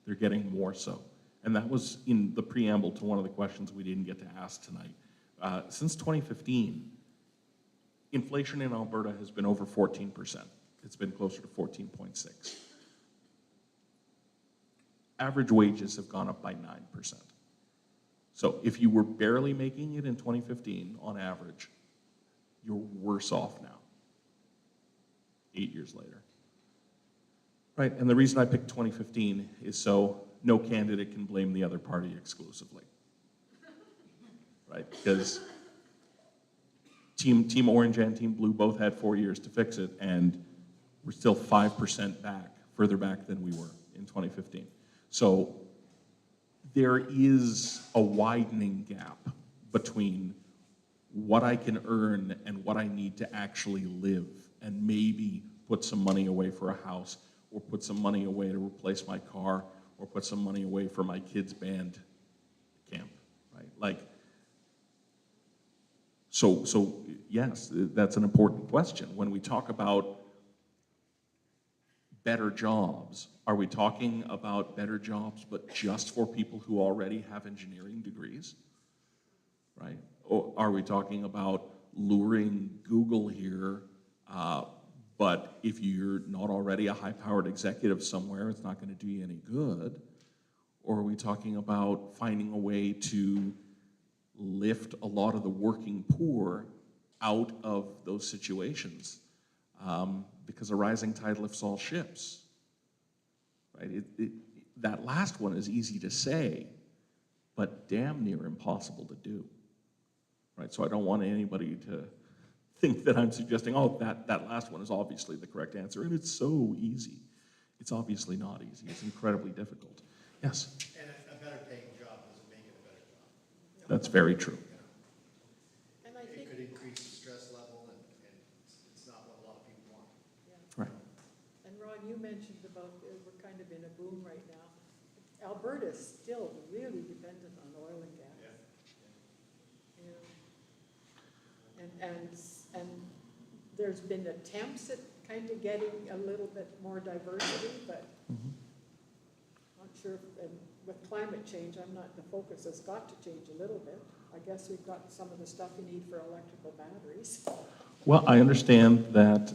they're getting more so. And that was in the preamble to one of the questions we didn't get to ask tonight. Since 2015, inflation in Alberta has been over 14%. It's been closer to 14.6. Average wages have gone up by 9%. So if you were barely making it in 2015 on average, you're worse off now, 8 years later. Right, and the reason I picked 2015 is so no candidate can blame the other party exclusively. Right, because Team Orange and Team Blue both had 4 years to fix it, and we're still 5% back, further back than we were in 2015. So there is a widening gap between what I can earn and what I need to actually live, and maybe put some money away for a house, or put some money away to replace my car, or put some money away for my kids' band camp, right? Like, so yes, that's an important question. When we talk about better jobs, are we talking about better jobs but just for people who already have engineering degrees, right? Or are we talking about luring Google here, but if you're not already a high-powered executive somewhere, it's not going to do you any good? Or are we talking about finding a way to lift a lot of the working poor out of those situations? Because a rising tide lifts all ships, right? That last one is easy to say, but damn near impossible to do, right? So I don't want anybody to think that I'm suggesting, oh, that last one is obviously the correct answer, and it's so easy. It's obviously not easy. It's incredibly difficult. Yes? And a better paying job doesn't make it a better job. That's very true. And I think, It could increase the stress level, and it's not what a lot of people want. Right. and Ron, you mentioned about, we're kind of in a boom right now. Alberta is still really dependent on oil and gas. And there's been attempts at kind of getting a little bit more diversity, but not sure, and with climate change, the focus has got to change a little bit. I guess we've got some of the stuff you need for electrical batteries. Well, I understand that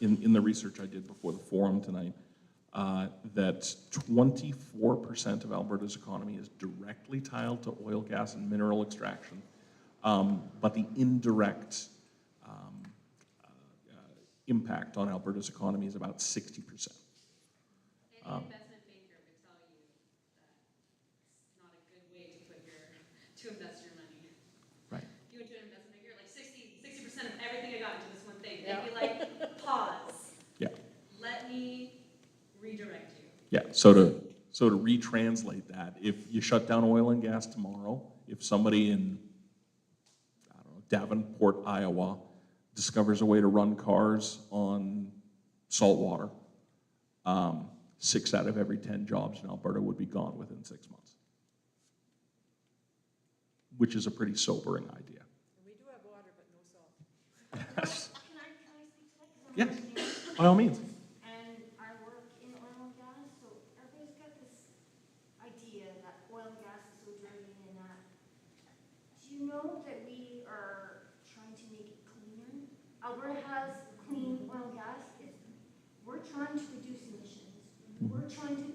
in the research I did before the forum tonight, that 24% of Alberta's economy is directly tied to oil, gas, and mineral extraction. But the indirect impact on Alberta's economy is about 60%. An investment banker would tell you that it's not a good way to invest your money. Right. You went to an investment banker, like 60% of everything I got into this one thing. They'd be like, pause. Yeah. Let me redirect you. Yeah. So to retranslate that, if you shut down oil and gas tomorrow, if somebody in Davenport, Iowa, discovers a way to run cars on salt water, 6 out of every 10 jobs in Alberta would be gone within 6 months, which is a pretty sobering idea. And we do have water, but no salt. Can I speak to that? 'Cause I'm Yes, engineer. by all means. And I work in oil and gas, so everybody's got this idea that oil and gas is so dirty and that. Do you know that we are trying to make it cleaner? Alberta has clean oil and gas. We're trying to reduce emissions. We're trying to,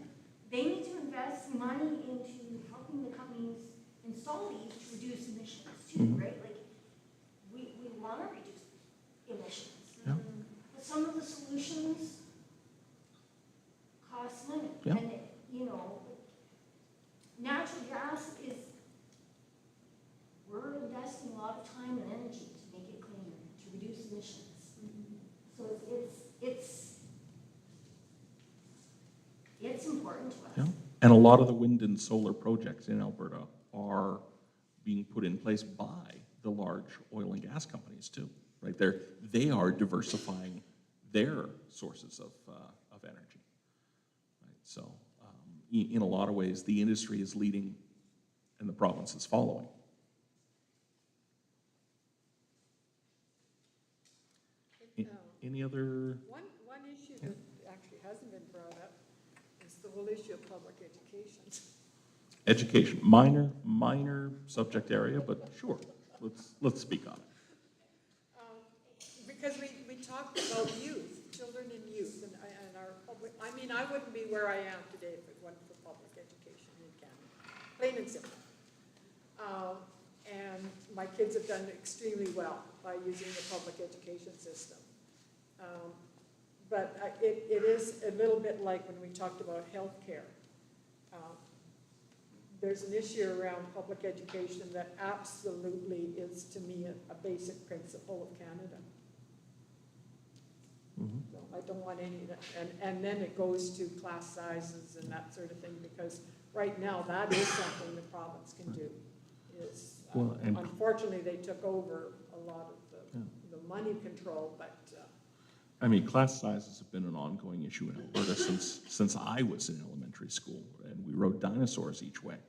they need to invest money into helping the companies install these to reduce emissions too, right? Like, we want to reduce emissions. Yeah. But some of the solutions cost money. Yeah. And, natural gas is, we're investing a lot of time and energy to make it cleaner, to reduce emissions. So it's important to us. Yeah. And a lot of the wind and solar projects in Alberta are being put in place by the large oil and gas companies too, right? They are diversifying their sources of energy, right? So in a lot of ways, the industry is leading and the province is following. any other? One issue that actually hasn't been brought up is the whole issue of public education. Education, minor subject area, but sure, let's speak on it. Because we talked about youth, children and youth, and our public, I mean, I wouldn't be where I am today if it wasn't for public education in Canada, plain and simple. And my kids have done extremely well by using the public education system. But it is a little bit like when we talked about healthcare. There's an issue around public education that absolutely is, to me, a basic principle of Canada. So I don't want any of that. And then it goes to class sizes and that sort of thing, because right now that is something the province can do. Is, unfortunately, they took over a lot of the money control, but I mean, class sizes have been an ongoing issue in Alberta since I was in elementary school, and we rode dinosaurs each way.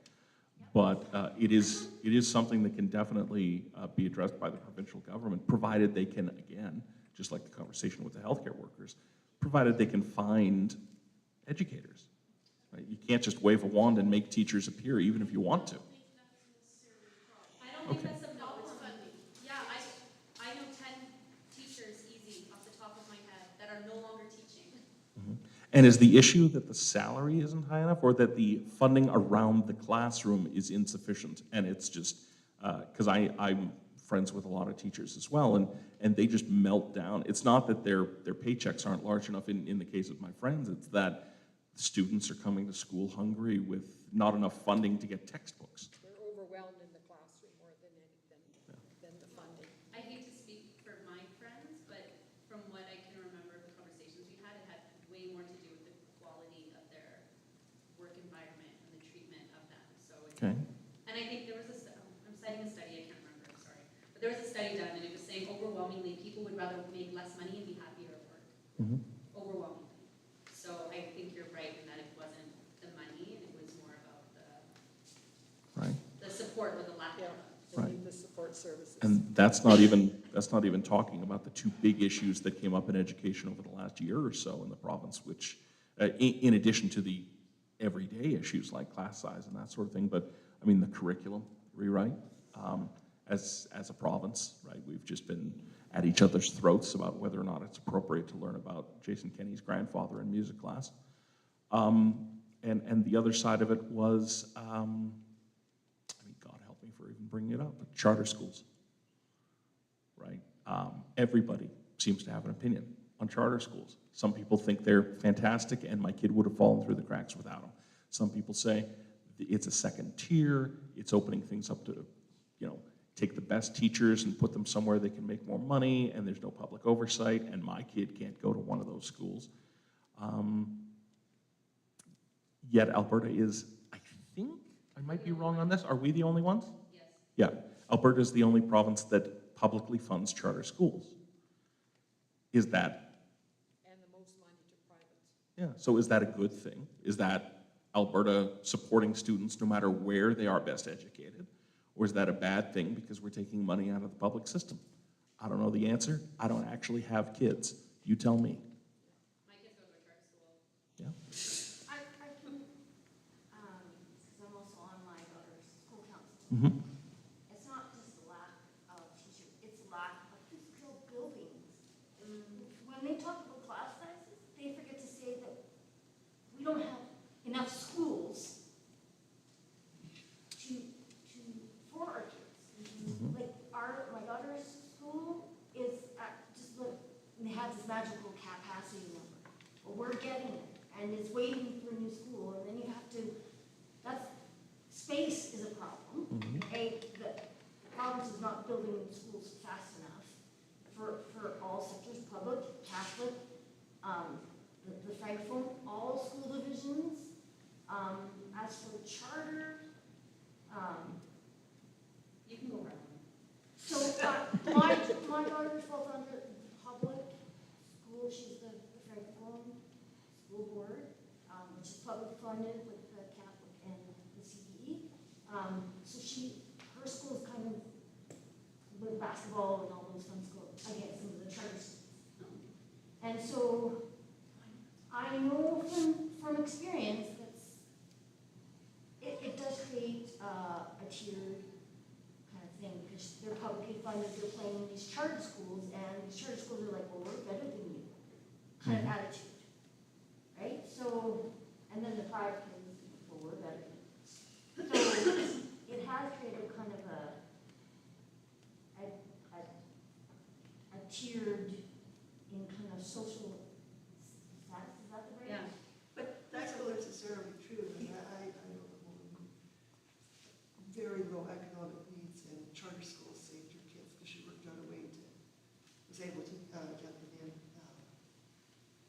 But it is something that can definitely be addressed by the provincial government, provided they can, again, just like the conversation with the healthcare workers, provided they can find educators. Right? You can't just wave a wand and make teachers appear, even if you want to. I don't think that's a problem. Yeah, I know 10 teachers easy off the top of my head that are no longer teaching. And is the issue that the salary isn't high enough, or that the funding around the classroom is insufficient? And it's just, because I'm friends with a lot of teachers as well, and they just melt down. It's not that their paychecks aren't large enough in the case of my friends, it's that students are coming to school hungry with not enough funding to get textbooks. they're overwhelmed in the classroom more than the funding. I hate to speak for my friends, but from what I can remember of the conversations we had, it had way more to do with the quality of their work environment and the treatment of them. So, Okay. And I think there was I'm citing a study, I can't remember, I'm sorry. But there was a study done, and it was saying overwhelmingly people would rather make less money and be happier at work. Overwhelmingly. So I think you're right in that it wasn't the money, it was more about the support or the lack of. They need the support services. And that's not even talking about the two big issues that came up in education over the last year or so in the province, which, in addition to the everyday issues like class size and that sort of thing, but I mean the curriculum rewrite. As a province, right, we've just been at each other's throats about whether or not it's appropriate to learn about Jason Kenney's grandfather in music class. And the other side of it was, I mean, God help me for even bringing it up, but charter schools, right? Everybody seems to have an opinion on charter schools. Some people think they're fantastic and my kid would have fallen through the cracks without them. Some people say it's a second tier, it's opening things up to, take the best teachers and put them somewhere they can make more money, and there's no public oversight, and my kid can't go to one of those schools. Yet Alberta is, I think, I might be wrong on this, are we the only ones? Yes. Yeah, Alberta is the only province that publicly funds charter schools. Is that? And the most money to privates. Yeah, so is that a good thing? Is that Alberta supporting students no matter where they are best educated? Or is that a bad thing because we're taking money out of the public system? I don't know the answer. I don't actually have kids. You tell me. My kids go to a charter school. Yeah. I can, because I'm also on my daughter's school council. Mm-hmm. It's not just a lack of teachers, it's a lack of physical buildings. When they talk about class sizes, they forget to say that we don't have enough schools for our kids. Like my daughter's school is they have this magical capacity number. Well, we're getting it, and it's waiting for a new school, and then you have to. Space is a problem. The province is not building schools fast enough for all sectors, public, Catholic, the Francophone, all school divisions. As for charter. You can go around. So my daughter falls under the public school. She's the Francophone school board, which is public funded with the Catholic and the CBE. So her school is kind of with basketball and all those fun schools against some of the charter schools. a tiered kind of thing, because they're probably could find that they're playing in these charter schools, and these charter schools are like, well, we're better than you, kind of attitude, right? So, and then the private kids, well, we're better than you. So it has created kind of a tiered in kind of social status, is that the right? Yeah. But that's not necessarily true, and I know the woman with very low economic needs and charter schools saved her kids because she worked out a way to, was able to get them in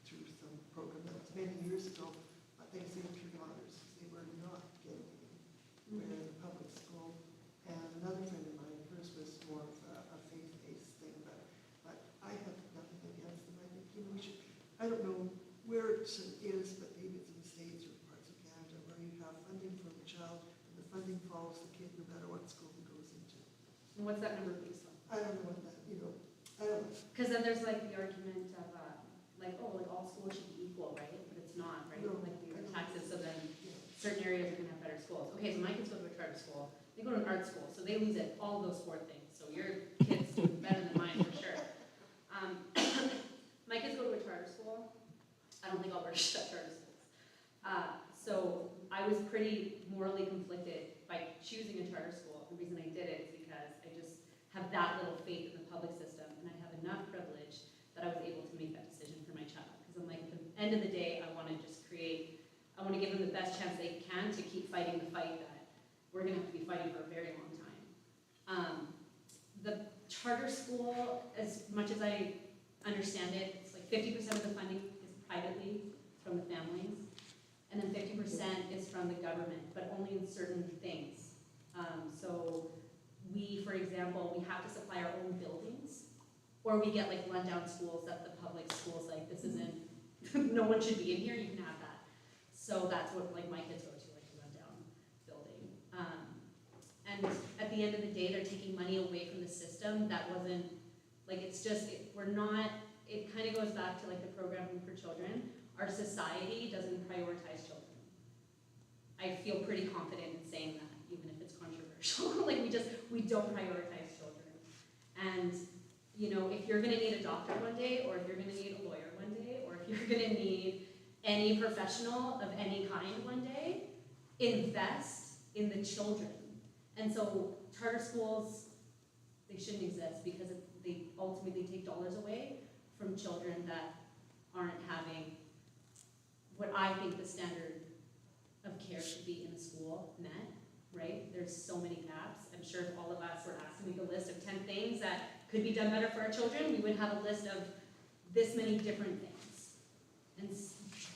through some program that was many years ago, but they saved her daughters because they were not getting in where the public school. And another friend of mine, hers was more of a faith-based thing, but I have nothing against them. I think, you know, we should, I don't know where it is, but maybe it's in the States or parts of Canada where you have funding for the child, and the funding follows the kid no matter what school he goes into. And what's that number based on? I don't know what that, you know, I don't know. Because then there's like the argument of, like, oh, like all schools should be equal, right? But it's not, right? No. Like we have taxes, so then certain areas are gonna have better schools. Okay, so my kids go to a charter school, they go to an art school, so they lose at all those 4 things. So your kids do better than mine for sure. My kids go to a charter school. I don't think Alberta should have charter schools. So I was pretty morally conflicted by choosing a charter school. The reason I did it is because I just have that little faith in the public system, and I have enough privilege that I was able to make that decision for my child. Because I'm like, at the end of the day, I want to just I want to give them the best chance they can to keep fighting the fight that we're going to have to be fighting for a very long time. The charter school, as much as I understand it, it's like 50% of the funding is privately from the families, and then 50% is from the government, but only in certain things. So we, for example, we have to supply our own buildings, or we get like rundown schools that the public schools like, this isn't, no one should be in here, you can have that. So that's what like my kids go to, like a rundown building. And at the end of the day, they're taking money away from the system that wasn't, like it's just, we're not, it kind of goes back to like the programming for children. Our society doesn't prioritize children. I feel pretty confident in saying that, even if it's controversial. Like we don't prioritize children. And you know, if you're gonna need a doctor one day, or if you're gonna need a lawyer one day, or if you're gonna need any professional of any kind one day, invest in the children. And so charter schools, they shouldn't exist because they ultimately take dollars away from children that aren't having what I think the standard of care should be in a school met, right? There's so many gaps. I'm sure if all of us were asked to make a list of 10 things that could be done better for our children, we would have a list of this many different things. And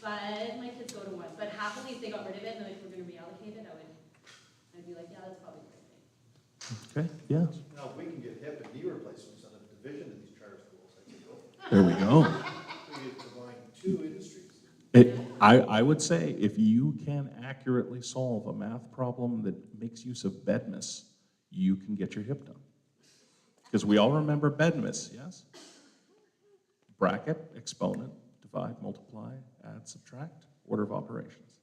but my kids go to one. But happily, if they got rid of it and like we're going to reallocate it, I'd be like, yeah, that's probably a great thing. Okay, yeah. Now, if we can get hip and knee replacements on a division of these charter schools, I think, oh, There we go. we could combine 2 industries. I would say if you can accurately solve a math problem that makes use of bedmas, you can get your hip done. Because we all remember bedmas, yes? Bracket, exponent, divide, multiply, add, subtract, order of operations.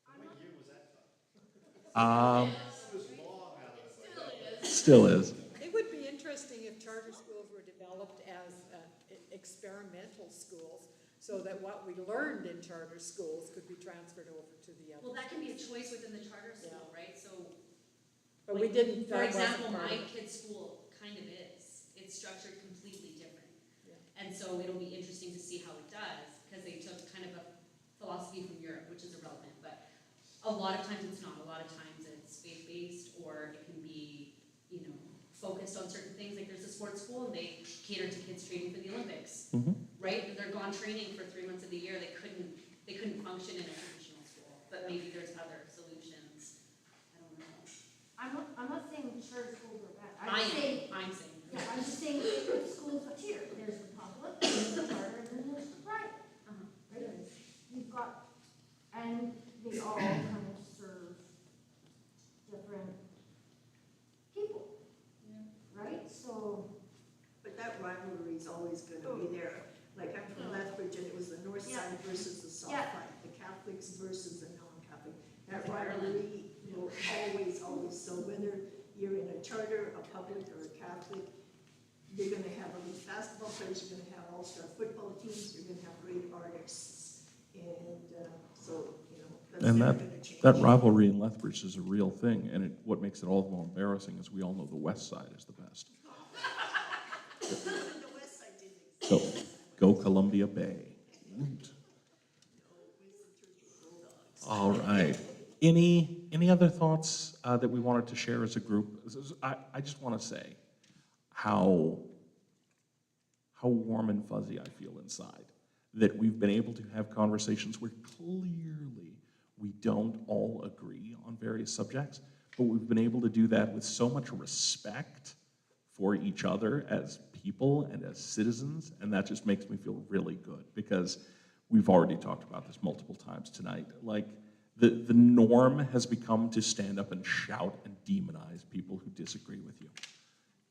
What year was that taught? It was long out of it. Still is. It would be interesting if charter schools were developed as experimental schools, so that what we learned in charter schools could be transferred over to the other. Well, that can be a choice within the charter school, right? So, But like, we didn't, for that wasn't example, part my of it. kid's school kind of is. It's structured completely different. Yeah. And so it'll be interesting to see how it does, because they took kind of a philosophy from Europe, which is irrelevant, but a lot of times it's not. A lot of times it's faith-based, or it can be, you know, focused on certain things. Like there's a sports school and they cater to kids training for the Olympics, right? They're gone training for 3 months of the year. They couldn't function in a traditional school, but maybe there's other solutions. I don't know. I'm not saying charter schools are bad. I'm saying. Yeah, I'm just saying the schools are tiered. There's the public, there's the charter, and then there's the private. Right? You've got, and they all kind of serve different people. Right? So. But that rivalry is always gonna be there. Like I'm from Lethbridge, and it was the north side versus the south side, the Catholics versus the non-Catholic. That rivalry will always. So whether you're in a charter, a public, or a Catholic, you're gonna have elite basketball players, you're gonna have all-star football teams, you're gonna have great artists. And so, that's And never gonna change. that rivalry in Lethbridge is a real thing, and what makes it all the more embarrassing is we all know the west side is the best. The west side didn't exist. So, go Columbia Bay. All right. Any other thoughts that we wanted to share as a group? I just want to say how warm and fuzzy I feel inside that we've been able to have conversations where clearly we don't all agree on various subjects, but we've been able to do that with so much respect for each other as people and as citizens, and that just makes me feel really good because we've already talked about this multiple times tonight. Like, the norm has become to stand up and shout and demonize people who disagree with you.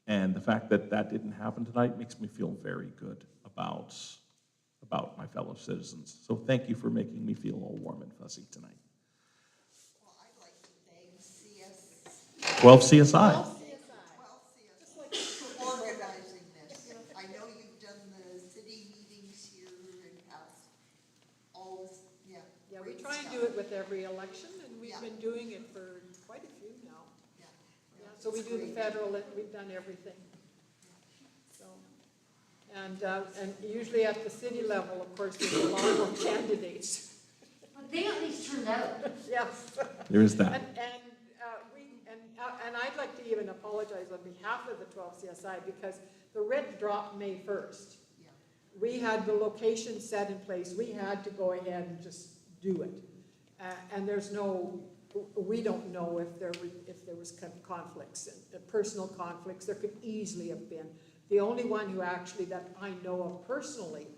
And the fact that that didn't happen tonight makes me feel very good about my fellow citizens. So thank you for making me feel all warm and fuzzy tonight. Well, I'd like to thank 12 CSI. for organizing this. I know you've done the city meetings here and have all this, Yeah, we great try and stuff. do it with every election, and we've Yeah. been doing it for quite a few now. Yeah. Yeah, so we It's do the great. federal, we've done everything. So, and usually at the city level, of course, there's a lot more candidates. But they at least turned out. Yes. There is that. And I'd like to even apologize on behalf of the 12 CSI because the writ dropped May 1st. Yeah. We had the location set in place. We had to go ahead and just do it. And we don't know if there was conflicts, personal conflicts. There could easily have been. The only one who actually that I know of personally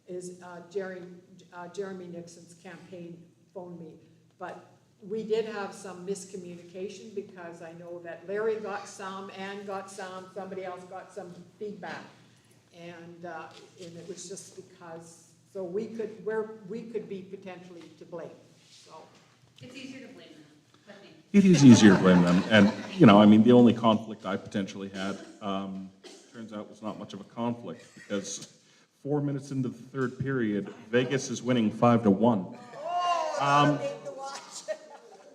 is Jeremy Nixon's campaign phoned me. But we did have some miscommunication because I know that Larry got some, Ann got some, somebody else got some feedback. And it was just because, so we could be potentially to blame, so. It's easier to blame them, I think. It is easier to blame them. And, the only conflict I potentially had, turns out was not much of a conflict because 4 minutes into the third period, Vegas is winning 5-1.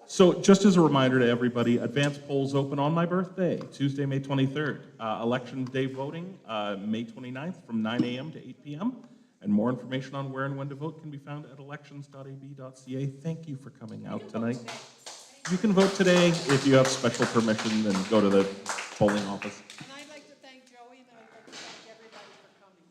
So just as a reminder to everybody, advanced polls open on my birthday, Tuesday, May 23rd. Election day voting, May 29th from 9 a.m. to 8 p.m. And more information on where and when to vote can be found at elections.ab.ca. Thank you for coming out tonight. You can vote today if you have special permission, then go to the polling office.